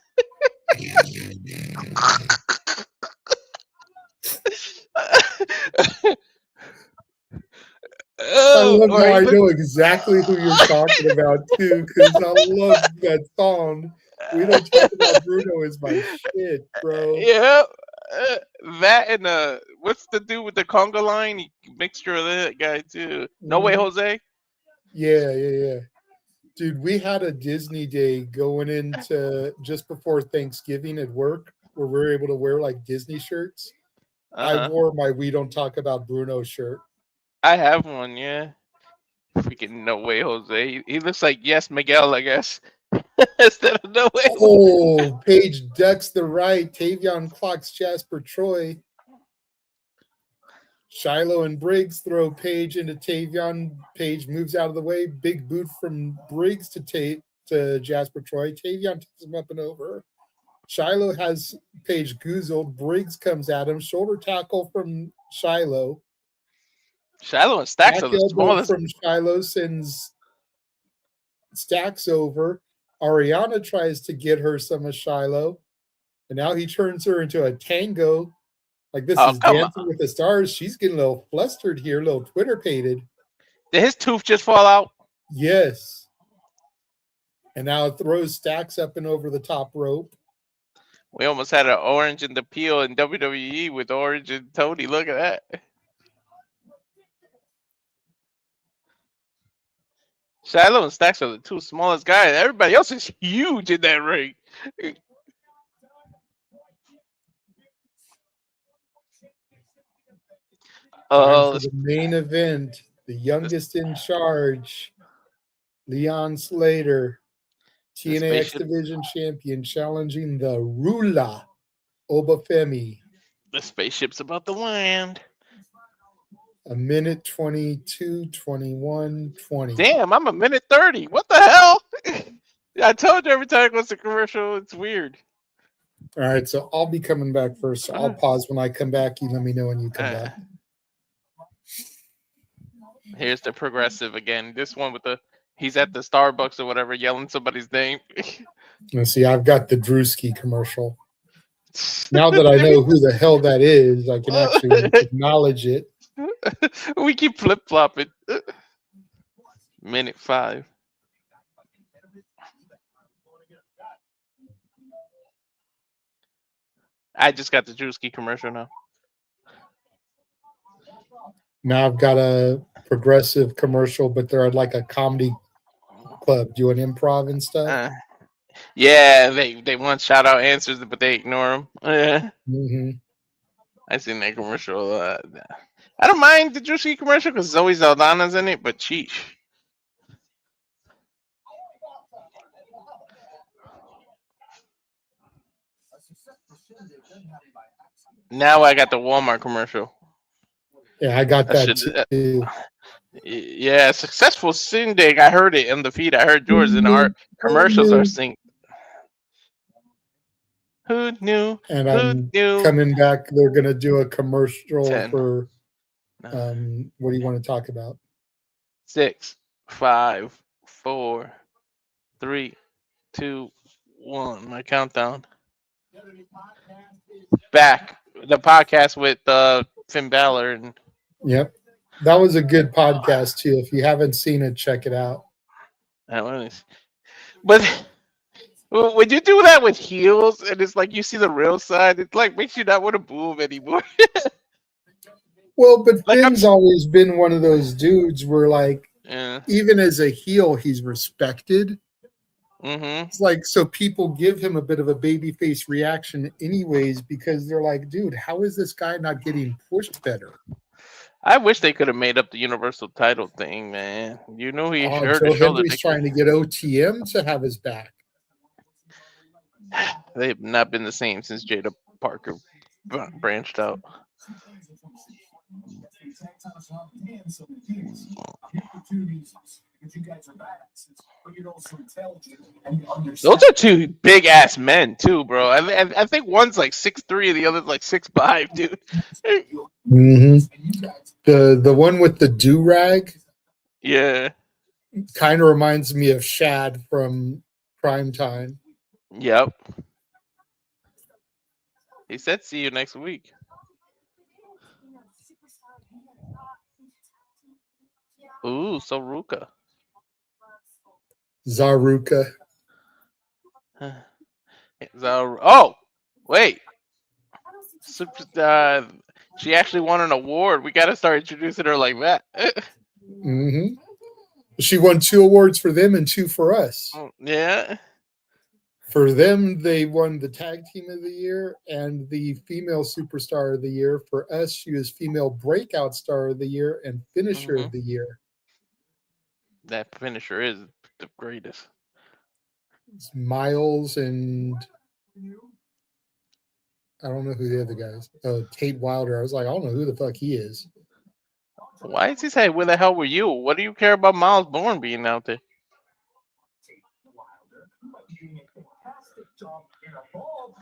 I love or how I even- know exactly who you're talking about too, because I love that song. We don't talk about Bruno is my shit, bro. Yeah, that and what's the dude with the conga line? Mixture of that guy too. No way, Jose. Yeah. Dude, we had a Disney day going into just before Thanksgiving at work where we were able to wear like Disney shirts. I Uh-huh. wore my We Don't Talk About Bruno shirt. I have one, yeah. Freaking no way, Jose. He looks like Yes Miguel, I guess. Instead of no way. Oh, Paige ducks the right. Tavion clocks Jasper Troy. Shiloh and Briggs throw Paige into Tavion. Paige moves out of the way. Big boot from Briggs to Jasper Troy. Tavion takes him up and over. Shiloh has Paige goozled. Briggs comes at him. Shoulder tackle from Shiloh. Shiloh and Stacks Back are the elbow smallest. from Shiloh sends Stacks over. Ariana tries to get her some of Shiloh. And now he turns her into a tango. Like this Oh, is come Dancing on. with the Stars. She's getting a little flustered here, a little Twitter-pated. Did his tooth just fall out? Yes. And now it throws Stacks up and over the top rope. We almost had an Orange and the Peel in WWE with Orange and Tony. Look at that. Shiloh and Stacks are the two smallest guys. Everybody else is huge in that ring. Time for the main event. The youngest in charge, Leon Slater, TNA X spaceship. Division champion, challenging the Rula Obafemi. The spaceship's about to land. A minute 22, 21, 20. Damn, I'm a minute 30. What the hell? I told you every time it goes to commercial, it's weird. All right, so I'll be coming back first. So I'll pause when I come back. You let me know when you come back. Here's the progressive again. This one with he's at the Starbucks or whatever yelling somebody's name. Let's see, I've got the Drewski commercial. Now that I know who the hell that is, I can actually acknowledge it. We keep flip-flopping. Minute 5. I just got the Drewski commercial now. Now I've got a progressive commercial, but they're at like a comedy club doing improv and stuff. Yeah, they want shout out answers, but they ignore them. Yeah, I seen that commercial. I don't mind the Drewski commercial because it's always Aldana's in it, but sheesh. Now I got the Walmart commercial. Yeah, I got that too. Yeah, successful shindig. I heard it in the feed. I heard yours, and our commercials are synced. Who knew? And Who I'm knew? coming back. They're going to do a commercial 10, for, 9, what do you want to talk about? 6, 5, 4, 3, 2, 1. My countdown. Back. The podcast with Finn Balor and Yep. That was a good podcast, too. If you haven't seen it, check it out. that one is. But when you do that with heels and it's like you see the real side, it like makes you not want to move anymore. Well, but Like Finn's always been one of those dudes where, like, yeah. even as a heel, he's respected. Mm-hmm. It's like, so people give him a bit of a babyface reaction anyways, because they're like, dude, how is this guy not getting pushed better? I wish they could have made up the Universal title thing, man. You know he heard the Joe shoulder. Hendry's trying to get OTM to have his back. They've not been the same since Jada Parker branched out. Those are two big ass men too, bro. I think one's like 6'3", the other's like 6'5", dude. Mm-hmm. The one with the do-rag Yeah. kind of reminds me of Shad from Primetime. Yep. He said see you next week. Ooh, Saruka. Zaruka. Oh, wait. She actually won an award. We got to start introducing her like that. Mm-hmm. She won 2 awards for them and 2 for us. Yeah. For them, they won the Tag Team of the Year and the Female Superstar of the Year. For us, she was Female Breakout Star of the Year and Finisher of the Year. That finisher is the greatest. It's Miles and I don't know who the other guys. Tate Wilder. I was like, I don't know who the fuck he is. Why is he saying, where the hell were you? What do you care about Miles Bourne being out there?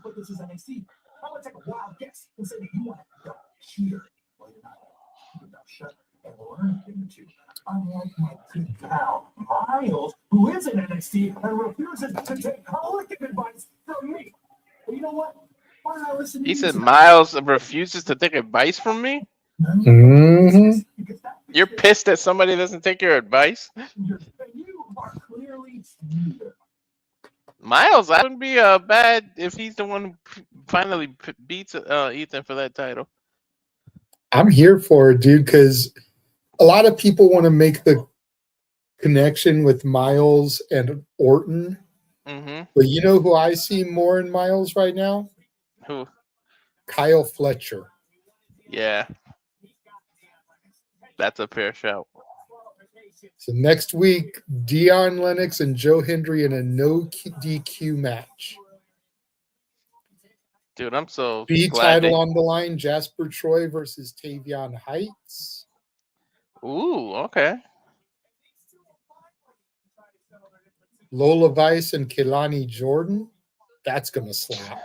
But this is NXT. I'm gonna take a wild guess and say that you want to cheater. Well, you're not shut and learn to. Unlike my good pal Miles, who is in NXT and refuses to take collective advice from me. But you know what? Why don't I listen to He you said tonight? Miles refuses to take advice from me? Mm-hmm. You're pissed that somebody doesn't take your advice? You are clearly neither. Miles, I wouldn't be bad if he's the one who finally beats Ethan for that title. I'm here for it, dude, because a lot of people want to make the connection with Miles and Orton. Mm-hmm. But you know who I see more in Miles right now? Who? Kyle Fletcher. Yeah. That's a fair shout. So next week, Dion Lennox and Joe Hendry in a no DQ match. Dude, I'm so B glad title on the line, Jasper Troy versus Tavion Heights. Ooh, okay. Lola Vice and Kehlani Jordan. That's going to slap.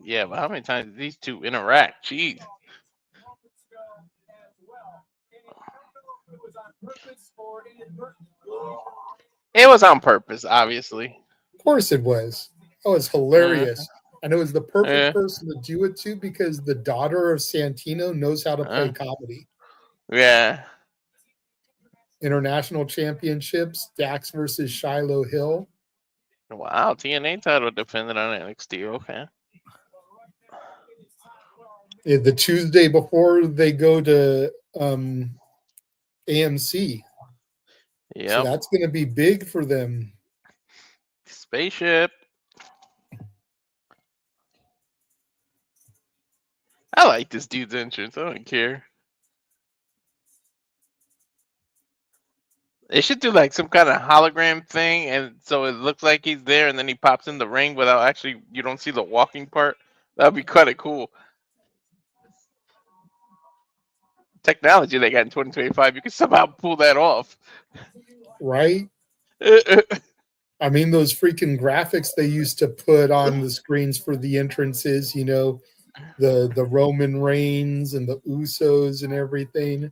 Yeah, but how many times did these two interact? Jeez. It was on purpose, obviously. Of course it was. Oh, it's hilarious. And it was the perfect person to do it to because the daughter of Santino knows how to play comedy. Yeah. International championships, Dax versus Shiloh Hill. Wow, TNA title defended on NXT. Okay. The Tuesday before they go to AMC. Yeah. So that's going to be big for them. Spaceship. I like this dude's entrance. I don't care. They should do like some kind of hologram thing, and so it looks like he's there, and then he pops in the ring without actually. You don't see the walking part. That'd be kind of cool. Technology they got in 2025, you can somehow pull that off. Right? I mean, those freaking graphics they used to put on the screens for the entrances, you know, the Roman Reigns and the Usos and everything.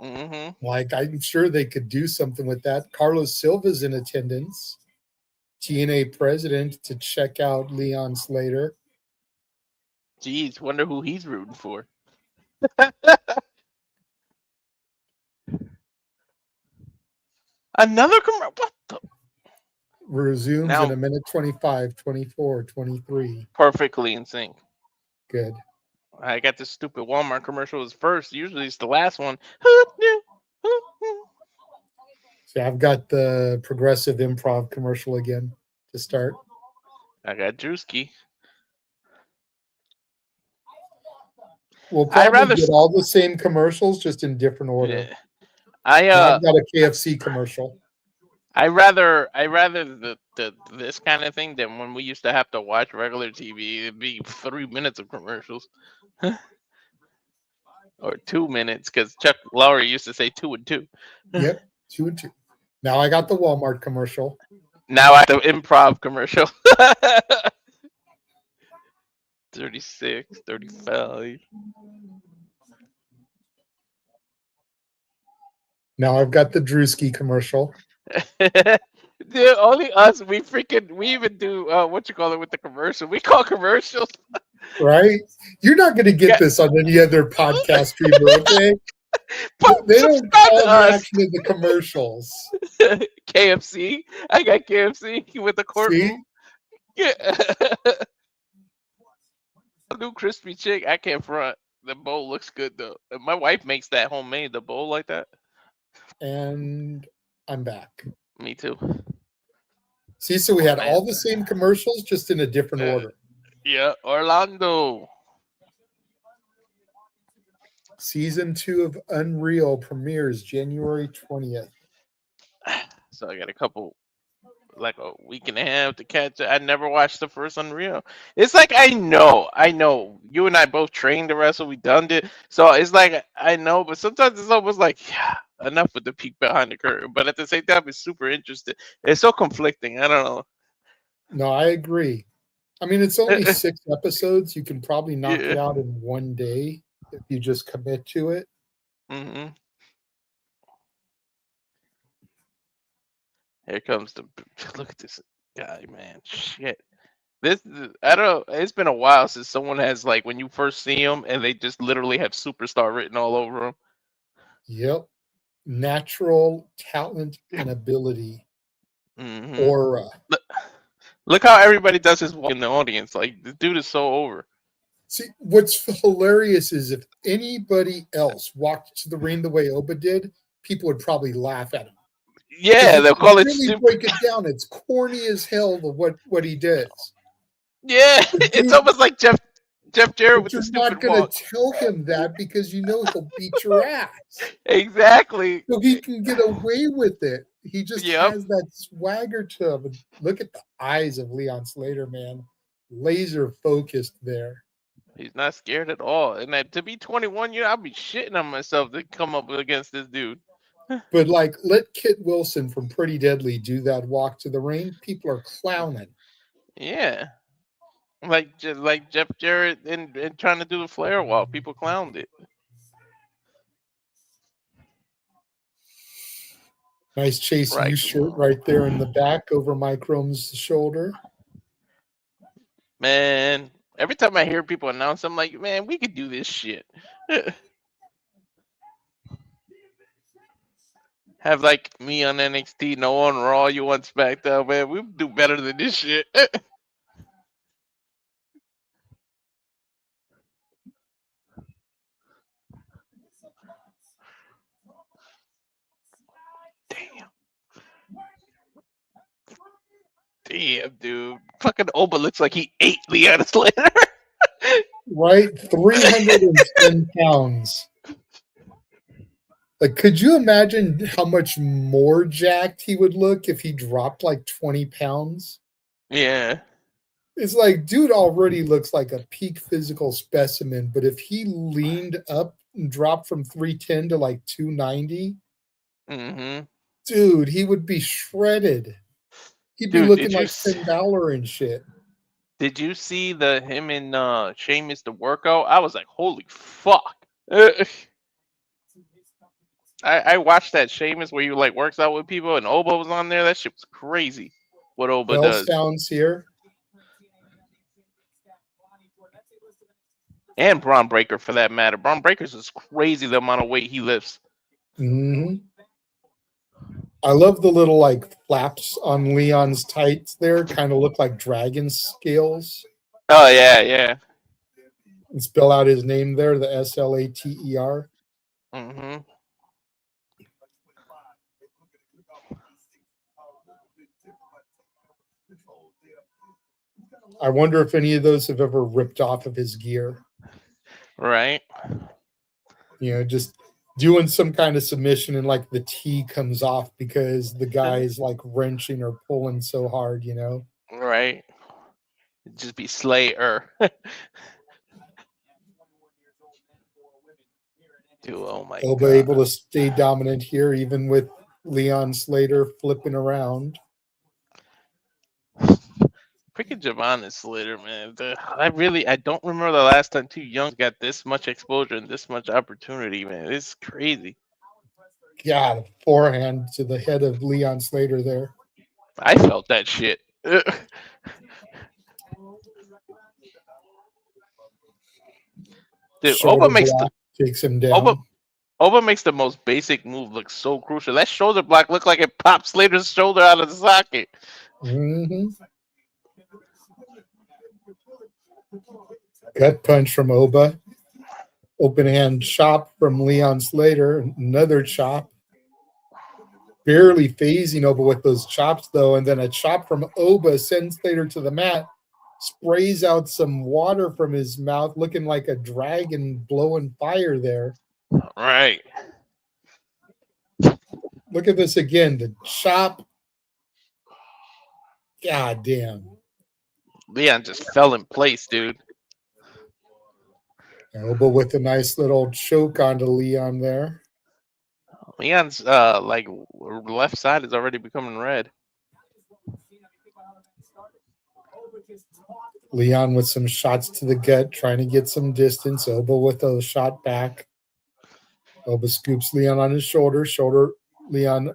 Mm-hmm. Like, I'm sure they could do something with that. Carlos Silva's in attendance, TNA president, to check out Leon Slater. Jeez, wonder who he's rooting for. Another commercial. What the? Resumes Now in a minute 25, 24, 23. perfectly in sync. Good. I got this stupid Walmart commercial as first. Usually it's the last one. Who knew? Who knew? So I've got the Progressive Improv commercial again to start. I got Drewski. We'll I probably rather get all the same commercials, just in different order. Yeah. I I've got a KFC commercial. I rather this kind of thing than when we used to have to watch regular TV. It'd be 3 minutes of commercials, or 2 minutes, because Chuck Lorre used to say 2 and 2. Yep, 2 and 2. Now I got the Walmart commercial. Now I have the improv commercial. 36, 35. Now I've got the Drewski commercial. Dude, only us. We even do what you call it with the commercial. We call commercials. Right? You're not going to get this on any other podcast streamer, okay? They don't Subscribe call to the us. action in the commercials. KFC. I got KFC with the courtroom. Yeah. A new crispy chick. I can't front. The bowl looks good though. My wife makes that homemade. The bowl like that. And I'm back. Me too. See, so we had Man. all the same commercials, just in a different order. Yeah, Orlando. Season 2 of Unreal premieres January 20th. So I got like a week and a half to catch it. I never watched the first Unreal. It's like I know. You and I both trained to wrestle. We done it. So it's like I know, but sometimes it's almost like, yeah, enough with the peek behind the curtain. But at the same time, it's super interesting. It's so conflicting. I don't know. No, I agree. I mean, it's only 6 episodes. You can probably knock it Yeah. out in one day if you just commit to it. Mm-hmm. Here comes look at this guy, man. Shit. I don't know. It's been a while since someone has, like, when you first see them and they just literally have superstar written all over them. Yep. Natural talent and ability. Mm-hmm. Aura. Look how everybody does his walk in the audience. Like, the dude is so over. See, what's hilarious is if anybody else walked to the ring the way Oba did, people would probably laugh at him. Yeah, they'll call it really stupid. break it down. It's corny as hell what he does. Yeah, it's almost like Jeff Jarrett with the You're stupid not going walk. to tell him that because you know he'll beat your ass. Exactly. So he can get away with it. He just Yep. has that swagger to him. And look at the eyes of Leon Slater, man. Laser focused there. He's not scared at all. And to be 21, I'll be shitting on myself to come up against this dude. But like, let Kit Wilson from Pretty Deadly do that walk to the ring. People are clowning. Yeah. Like Jeff Jarrett and trying to do the flare walk. People clowned it. Nice Chase Right. U shirt right there in the back over Mike Rome's shoulder. Man, every time I hear people announce, I'm like, man, we could do this shit. Have like me on NXT, no on Raw, you on SmackDown, man. We do better than this shit. Damn, dude. Fucking Oba looks like he ate Leon Slater. Right? 310 pounds. Like, could you imagine how much more jacked he would look if he dropped like 20 pounds? Yeah. It's like, dude already looks like a peak physical specimen, but if he leaned up and dropped from 310 to like 290, Mm-hmm. dude, he would be shredded. He'd be Dude, looking like Finn Balor and shit. did you see him and Sheamus the workout? I was like, holy fuck. I watched that Sheamus where he like works out with people and Oba was on there. That shit was crazy. What Oba Bell does. sounds here. And Braun Breaker for that matter. Braun Breaker's is crazy the amount of weight he lifts. Mm-hmm. I love the little like flaps on Leon's tights there. Kind of look like dragon scales. Oh yeah, yeah. And spell out his name there, the Slater. Mm-hmm. I wonder if any of those have ever ripped off of his gear. Right. You know, just doing some kind of submission and like the T comes off because the guy is like wrenching or pulling so hard, you know? Right. It'd just be Slater. Dude, oh my Oba god. able to stay dominant here, even with Leon Slater flipping around. Freaking Javon and Slater, man. I don't remember the last time two youngs got this much exposure and this much opportunity, man. It's crazy. God, forehand to the head of Leon Slater there. I felt that shit. Dude, Shoulder block takes him down. Oba makes the most basic move look so crucial. That shoulder block looked like it popped Slater's shoulder out of the socket. Mm-hmm. Gut punch from Oba. Open hand chop from Leon Slater. Another chop. Barely phasing Oba with those chops, though. And then a chop from Oba sends Slater to the mat. Sprays out some water from his mouth, looking like a dragon blowing fire there. Right. Look at this again. The chop. God damn. Leon just fell in place, dude. Oba with a nice little choke onto Leon there. Leon's like left side is already becoming red. Leon with some shots to the gut, trying to get some distance. Oba with a shot back. Oba scoops Leon on his shoulder. Shoulder Leon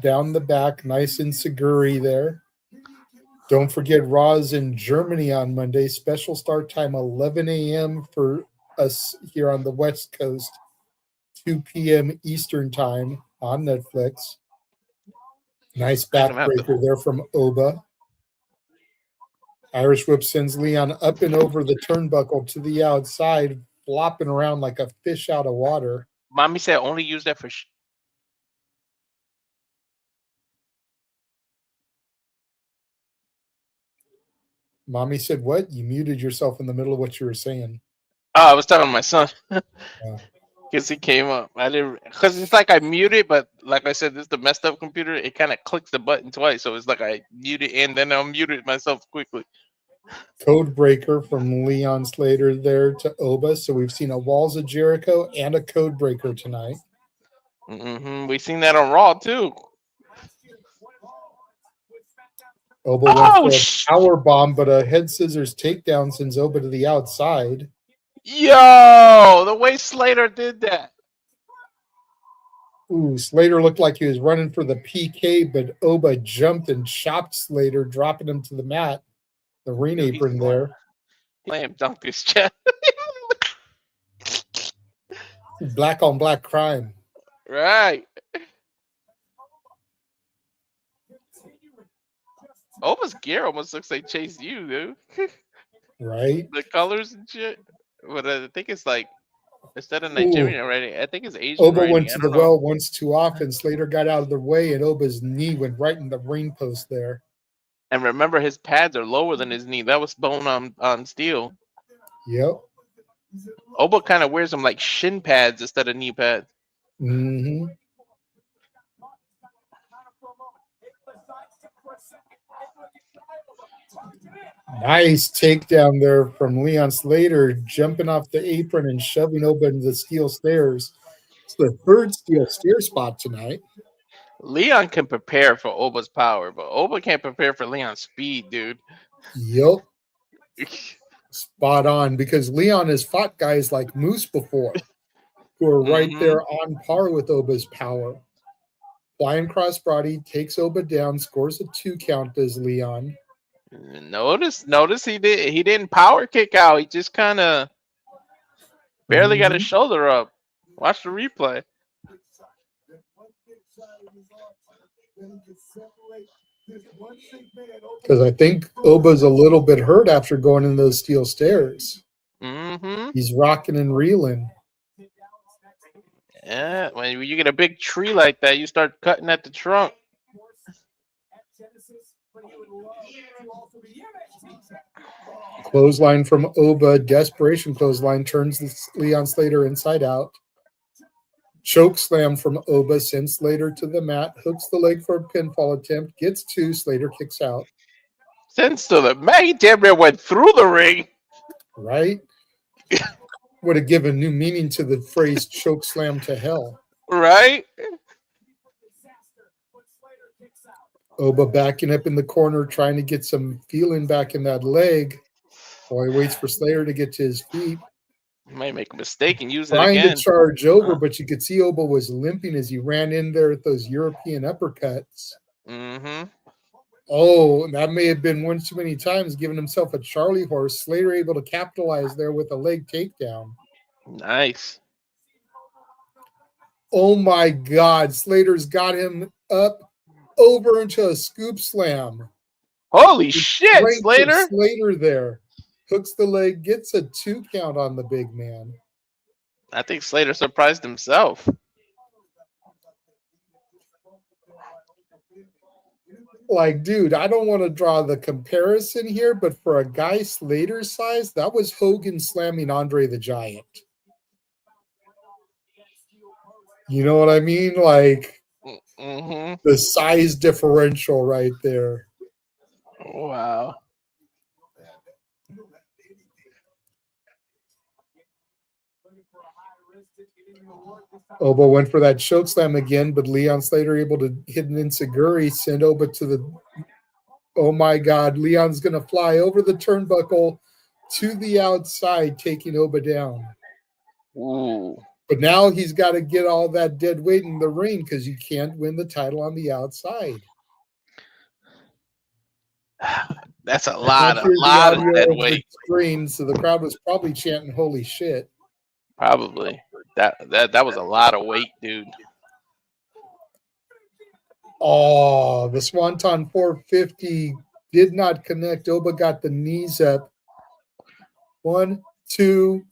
down the back. Nice insecurity there. Don't forget Raw's in Germany on Monday. Special start time 11 a.m. for us here on the West Coast. 2 p.m. Eastern time on Netflix. Nice backbreaker there from Oba. Irish whip sends Leon up and over the turnbuckle to the outside, flopping around like a fish out of water. Mommy said only use that for Mommy said what? You muted yourself in the middle of what you were saying. Oh, I was talking to my son. Because he came up. I didn't, because it's like I muted, but like I said, this is the messed up computer. It kind of clicks the button twice. So it's like I muted and then I muted myself quickly. Code breaker from Leon Slater there to Oba. So we've seen a Walls of Jericho and a code breaker tonight. Mm-hmm. We've seen that on Raw too. Oba went for a power bomb, but a head scissors takedown sends Oba to the outside. Yo, the way Slater did that. Ooh, Slater looked like he was running for the PK, but Oba jumped and chopped Slater, dropping him to the mat. The ring apron there. Slam dunked his chest. Black on black crime. Right. Oba's gear almost looks like Chase U, dude. Right. The colors and shit. But I think it's like, instead of Nigerian writing, I think it's Asian Oba writing. went to the well once too often. Slater got out of the way, and Oba's knee went right in the ring post there. And remember, his pads are lower than his knee. That was bone on steel. Yep. Oba kind of wears them like shin pads instead of knee pads. Mm-hmm. Nice takedown there from Leon Slater, jumping off the apron and shoving Oba into the steel stairs. It's the third steel stair spot tonight. Leon can prepare for Oba's power, but Oba can't prepare for Leon's speed, dude. Yup. Spot on, because Leon has fought guys like Moose before who are right there on par with Oba's power. Flying crossbody takes Oba down, scores a 2 count, does Leon. Notice he didn't power kick out. He just kind of barely got his shoulder up. Watch the replay. Because I think Oba's a little bit hurt after going in those steel stairs. He's rocking and reeling. Yeah, when you get a big tree like that, you start cutting at the trunk. Clothesline from Oba, desperation clothesline, turns Leon Slater inside out. Choke slam from Oba sends Slater to the mat, hooks the leg for a pinfall attempt, gets 2, Slater kicks out. Sends to the mat, he damn near went through the ring. Right? Would have given new meaning to the phrase choke slam to hell. Right? Oba backing up in the corner, trying to get some feeling back in that leg while he waits for Slater to get to his feet. He might make a mistake and use it Trying again. to charge over, but you could see Oba was limping as he ran in there with those European uppercuts. Oh, that may have been one too many times, giving himself a Charlie horse. Slater able to capitalize there with a leg takedown. Nice. Oh my God, Slater's got him up over into a scoop slam. Holy shit, Slater! Slater there. Hooks the leg, gets a 2 count on the big man. I think Slater surprised himself. Like, dude, I don't want to draw the comparison here, but for a guy Slater's size, that was Hogan slamming Andre the Giant. You know what I mean? Like, the size differential right there. Wow. Oba went for that choke slam again, but Leon Slater able to hit an enziguri, send Oba to the... Oh my God, Leon's going to fly over the turnbuckle to the outside, taking Oba down. Ooh. But now he's got to get all that dead weight in the ring because you can't win the title on the outside. That's a lot of dead weight. Screen, so the crowd was probably chanting "Holy shit!" Probably. That was a lot of weight, dude. Oh, the Swanton 450 did not connect. Oba got the knees up. 1, 2.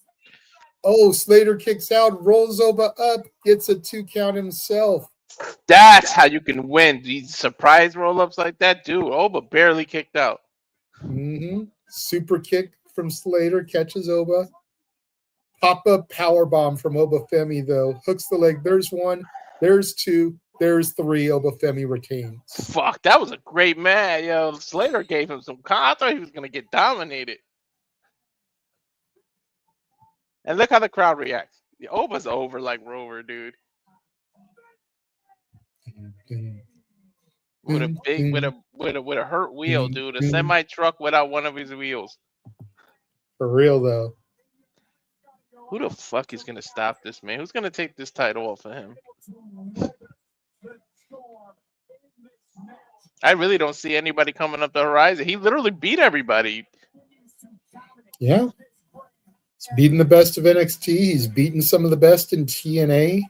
Oh, Slater kicks out, rolls Oba up, gets a 2 count himself. That's how you can win. These surprise roll-ups like that, dude. Oba barely kicked out. Super kick from Slater, catches Oba. Pop-up power bomb from Oba Femi, though. Hooks the leg. There's 1, there's 2, there's 3. Oba Femi retains. Fuck, that was a great match. Yo, Slater gave him some... I thought he was going to get dominated. And look how the crowd reacts. The Oba's over like Rover, dude. With a big, with a hurt wheel, dude. A semi truck without one of his wheels. For real though. Who the fuck is gonna stop this man? Who's gonna take this title off of him? I really don't see anybody coming up the horizon. He literally beat everybody. Yeah. He's beaten the best of NXT. He's beaten some of the best in TNA.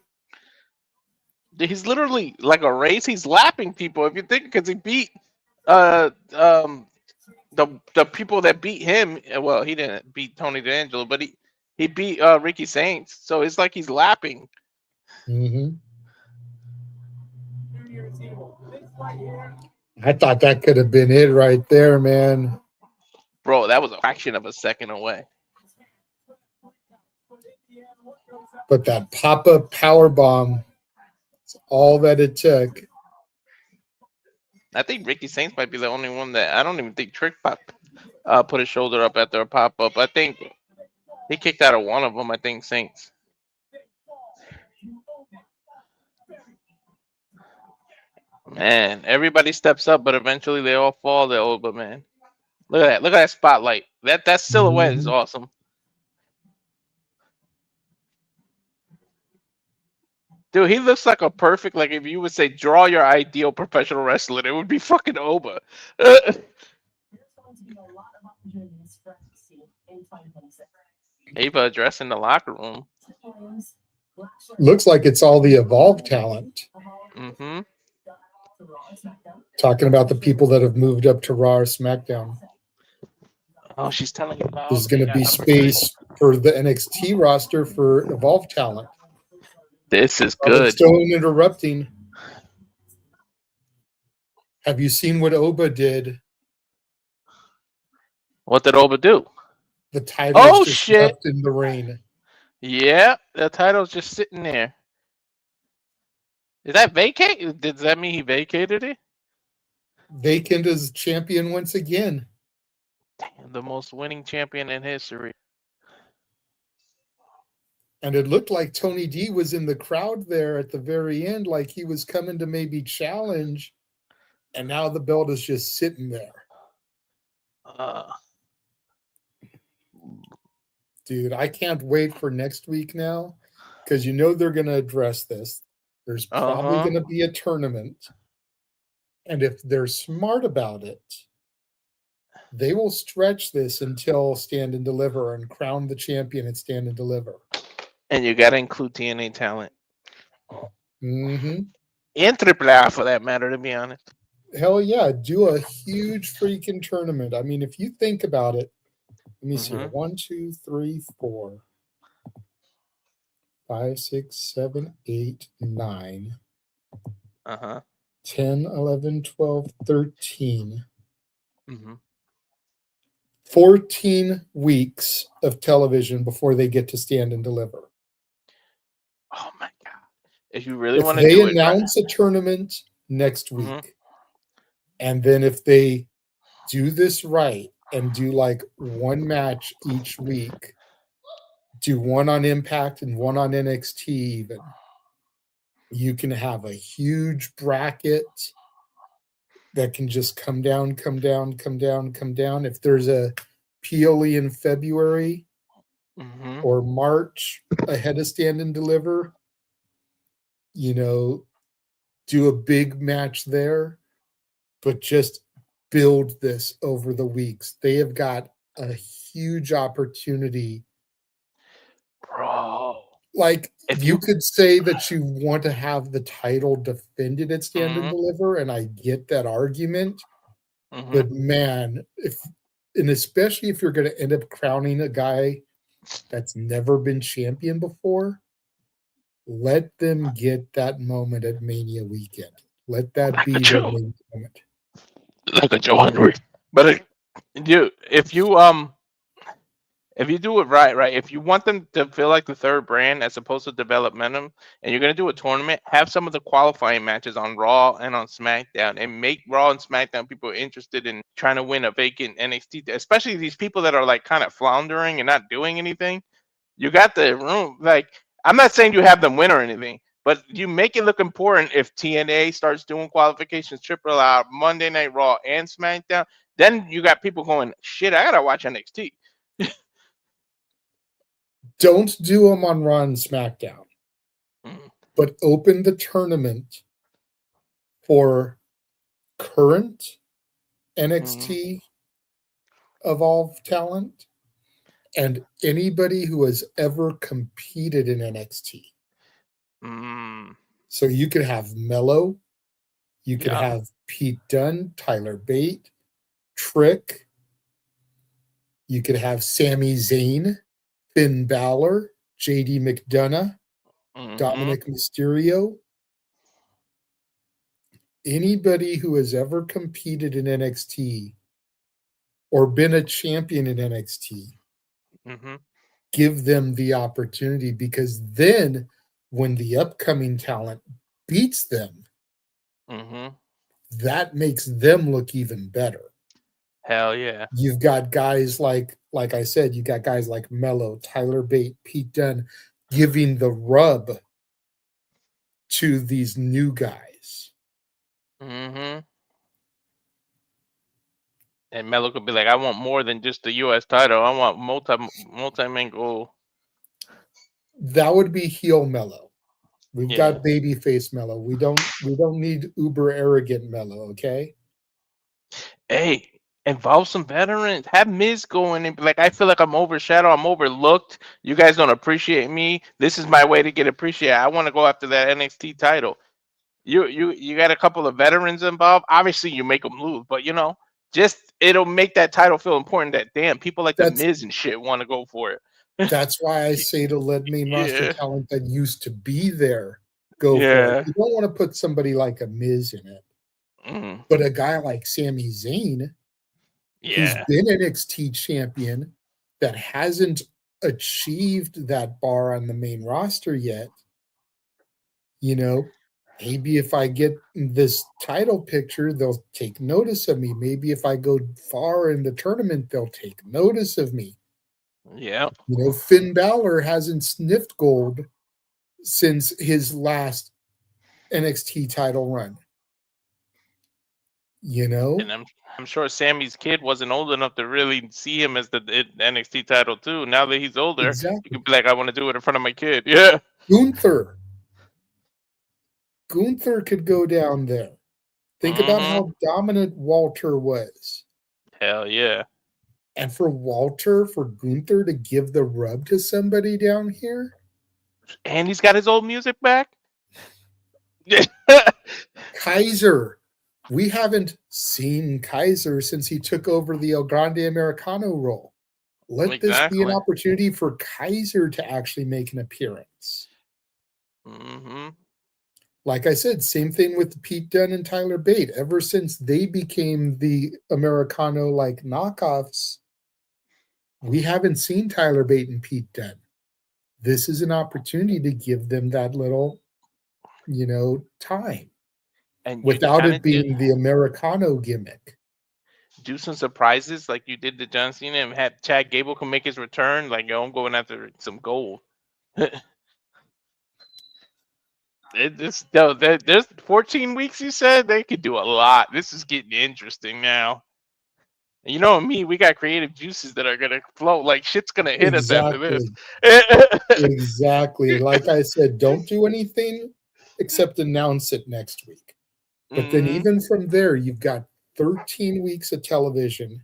He's literally like a race. He's lapping people. If you think, because he beat the people that beat him. Well, he didn't beat Tony D'Angelo, but he beat Ricky Saints. So it's like he's lapping. I thought that could have been it right there, man. Bro, that was a fraction of a second away. But that pop-up power bomb, it's all that it took. I think Ricky Saints might be the only one that I don't even think Trick Pop put his shoulder up after a pop-up. I think he kicked out of one of them. I think Saints. And everybody steps up, but eventually they all fall. They're Oba, man. Look at that. Look at that spotlight. That silhouette is awesome. Dude, he looks like a perfect, like if you would say draw your ideal professional wrestler, it would be fucking Oba. There's going to be a lot of opportunities for NXT in 2026. Ava addressing the locker room. Looks like it's all the Evolve talent. Mm-hmm. Talking about the people that have moved up to Raw or SmackDown. Oh, she's telling you about. There's going to be space for the NXT roster for Evolve talent. This is good. Stone interrupting. Have you seen what Oba did? What did Oba do? The title Oh, is just shit. left in the rain. Yeah, the title's just sitting there. Is that vacate? Does that mean he vacated it? Vacant as champion once again. Damn, the most winning champion in history. And it looked like Tony D was in the crowd there at the very end, like he was coming to maybe challenge. And now the belt is just sitting there. Dude, I can't wait for next week now because you know they're going to address this. There's probably going to be a tournament. And if they're smart about it, they will stretch this until Stand and Deliver and crown the champion at Stand and Deliver. And you got to include TNA talent. Mm-hmm. And AAA for that matter, to be honest. Hell yeah, do a huge freaking tournament. I mean, if you think about it, let me see. 1, 2, 3, 4, 5, 6, 7, 8, 9. 10, 11, 12, 13. 14 weeks of television before they get to Stand and Deliver. Oh my God. If you really If want to do they announce a tournament next week, and then if they do this right and do like one match each week, do one on Impact and one on NXT even, you can have a huge bracket that can just come down. If there's a PLE in February or March ahead of Stand and Deliver, you know, do a big match there, but just build this over the weeks. They have got a huge opportunity. Bro. Like, if you could say that you want to have the title defended at Stand and Deliver, and I get that argument, but man, especially if you're going to end up crowning a guy that's never been champion before, let them get that moment at Mania weekend. Let that be their main moment. Like a Joe Hungry. But if you do it right, if you want them to feel like the third brand as opposed to developmental, and you're going to do a tournament, have some of the qualifying matches on Raw and on SmackDown, and make Raw and SmackDown people interested in trying to win a vacant NXT, especially these people that are like kind of floundering and not doing anything. You got the room. Like, I'm not saying you have them win or anything, but you make it look important if TNA starts doing qualifications, Triple R, Monday Night Raw, and SmackDown. Then you got people going, shit, I got to watch NXT. Don't do them on Raw and SmackDown, but open the tournament for current NXT Evolve talent and anybody who has ever competed in NXT. So you could have Mello, you could have Pete Dunne, Tyler Bate, Trick, you could have Sami Zayn, Finn Balor, JD McDonough, Dominic Mysterio. Anybody who has ever competed in NXT or been a champion in NXT, give them the opportunity, because then when the upcoming talent beats them, that makes them look even better. Hell yeah. You've got guys like I said, you got guys like Mello, Tyler Bate, Pete Dunne giving the rub to these new guys. Mm-hmm. And Melo could be like, I want more than just the U.S. title. I want multi-man gold. That would be heel Mellow. We've Yeah. got babyface Mellow. We don't need uber arrogant Mellow, okay? Hey, involve some veterans. Have Miz going and be like, I feel like I'm overshadowed. I'm overlooked. You guys don't appreciate me. This is my way to get appreciated. I want to go after that NXT title. You got a couple of veterans involved. Obviously, you make them lose, but just it'll make that title feel important. That damn people like the That's Miz and shit want to go for it. that's why I say to let main roster Yeah, talent that used to be there go for it. yeah, You don't want to put somebody like a Miz in it, mm, but a guy like Sami Zayn, who's yeah, been NXT champion, that hasn't achieved that bar on the main roster yet. Maybe if I get this title picture, they'll take notice of me. Maybe if I go far in the tournament, they'll take notice of me. yeah. Finn Balor hasn't sniffed gold since his last NXT title run. And I'm sure Sammy's kid wasn't old enough to really see him as the NXT title too. Now that he's older, you Exactly. could be like, I want to do it in front of my kid. Yeah. Gunther could go down there. Think about Mm-hmm. how dominant Walter was. Hell yeah. And for Gunther to give the rub to somebody down here, And he's got his old music back. Yeah. Kaiser. We haven't seen Kaiser since he took over the El Grande Americano role. Let this be an opportunity for Kaiser to actually make an appearance. Mm-hmm. Like I said, same thing with Pete Dunne and Tyler Bate. Ever since they became the Americano-like knockoffs, we haven't seen Tyler Bate and Pete Dunne. This is an opportunity to give them that little, time. And without it being the Americano gimmick. Do some surprises like you did to John Cena and have Chad Gable can make his return. Like, yo, I'm going after some gold. There's 14 weeks, you said? They could do a lot. This is getting interesting now. And you know me, we got creative juices that are going to flow. Like, shit's going to hit us after this. Exactly. Like I said, don't do anything except announce it next week. But then even from there, you've got 13 weeks of television,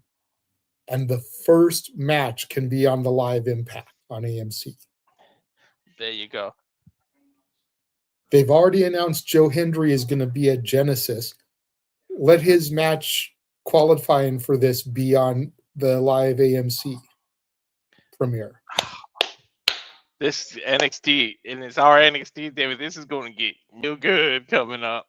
and the first match can be on the live Impact on AMC. There you go. They've already announced Joe Hendry is going to be at Genesis. Let his match qualifying for this be on the live AMC premiere. This NXT, and it's our NXT, David. This is going to get real good coming up.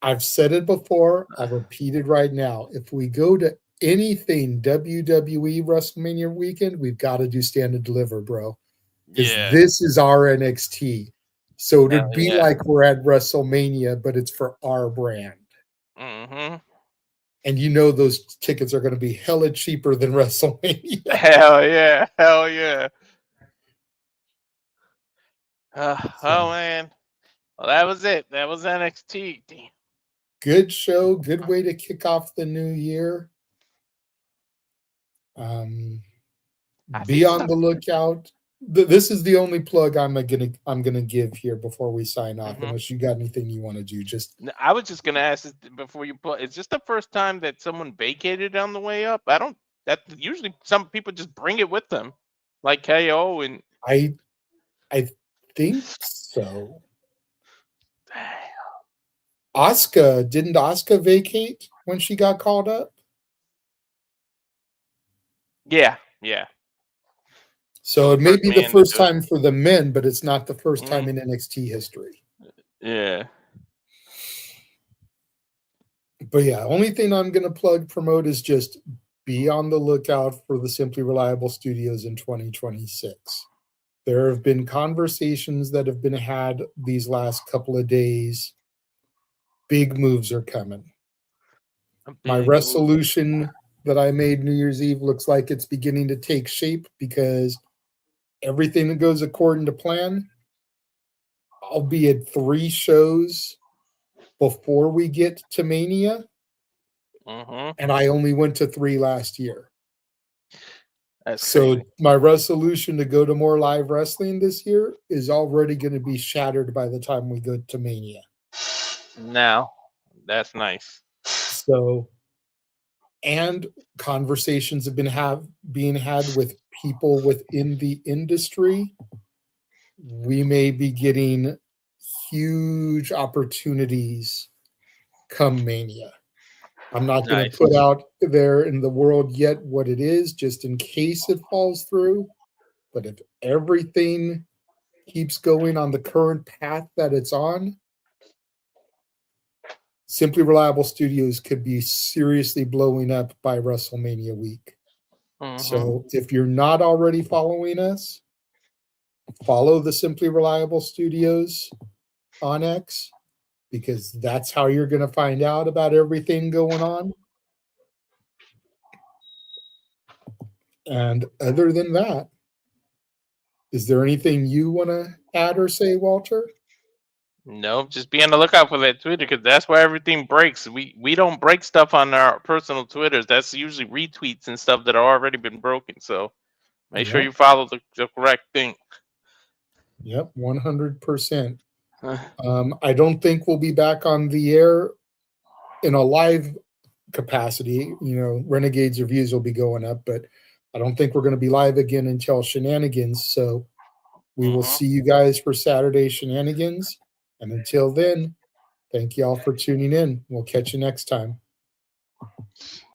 I've said it before. I'll repeat it right now. If we go to anything WWE WrestleMania weekend, we've got to do Stand and Deliver, bro. Because this is our NXT. So it'd be like we're at WrestleMania, but it's for our brand. Mm-hmm. And those tickets are going to be hella cheaper than WrestleMania. Hell yeah. Hell yeah. Oh, man. Well, that was it. That was NXT. Damn. Good show. Good way to kick off the new year. Be on the lookout. This is the only plug I'm gonna give here before we sign off. Unless you got anything you want to do, I was just gonna ask this before you put. Is this the first time that someone vacated on the way up? That usually some people just bring it with them, like KO and. I think so. Didn't Asuka vacate when she got called up? Yeah. So it may be the first time for the men, but it's not the first time in NXT history. Yeah. But yeah, only thing I'm going to promote is just be on the lookout for the Simply Reliable Studios in 2026. There have been conversations that have been had these last couple of days. Big moves are coming. My resolution that I made New Year's Eve looks like it's beginning to take shape because everything that goes according to plan, I'll be at 3 shows before we get to Mania, and I only went to 3 last year. That's So crazy. my resolution to go to more live wrestling this year is already going to be shattered by the time we go to Mania. Now, that's nice. So, and conversations have been being had with people within the industry. We may be getting huge opportunities come Mania. I'm not going Nice. to put out there in the world yet what it is, just in case it falls through. But if everything keeps going on the current path that it's on, Simply Reliable Studios could be seriously blowing up by WrestleMania week. So if you're not already following us, follow the Simply Reliable Studios on X, because that's how you're going to find out about everything going on. And other than that, is there anything you want to add or say, Walter? No, just be on the lookout for that Twitter, because that's where everything breaks. We don't break stuff on our personal Twitters. That's usually retweets and stuff that have already been broken. So make sure you follow the correct thing. Yep, 100%. I don't think we'll be back on the air in a live capacity. Renegade's reviews will be going up, but I don't think we're going to be live again until Shenanigans. So we will see you guys for Saturday Shenanigans. And until then, thank you all for tuning in. We'll catch you next time.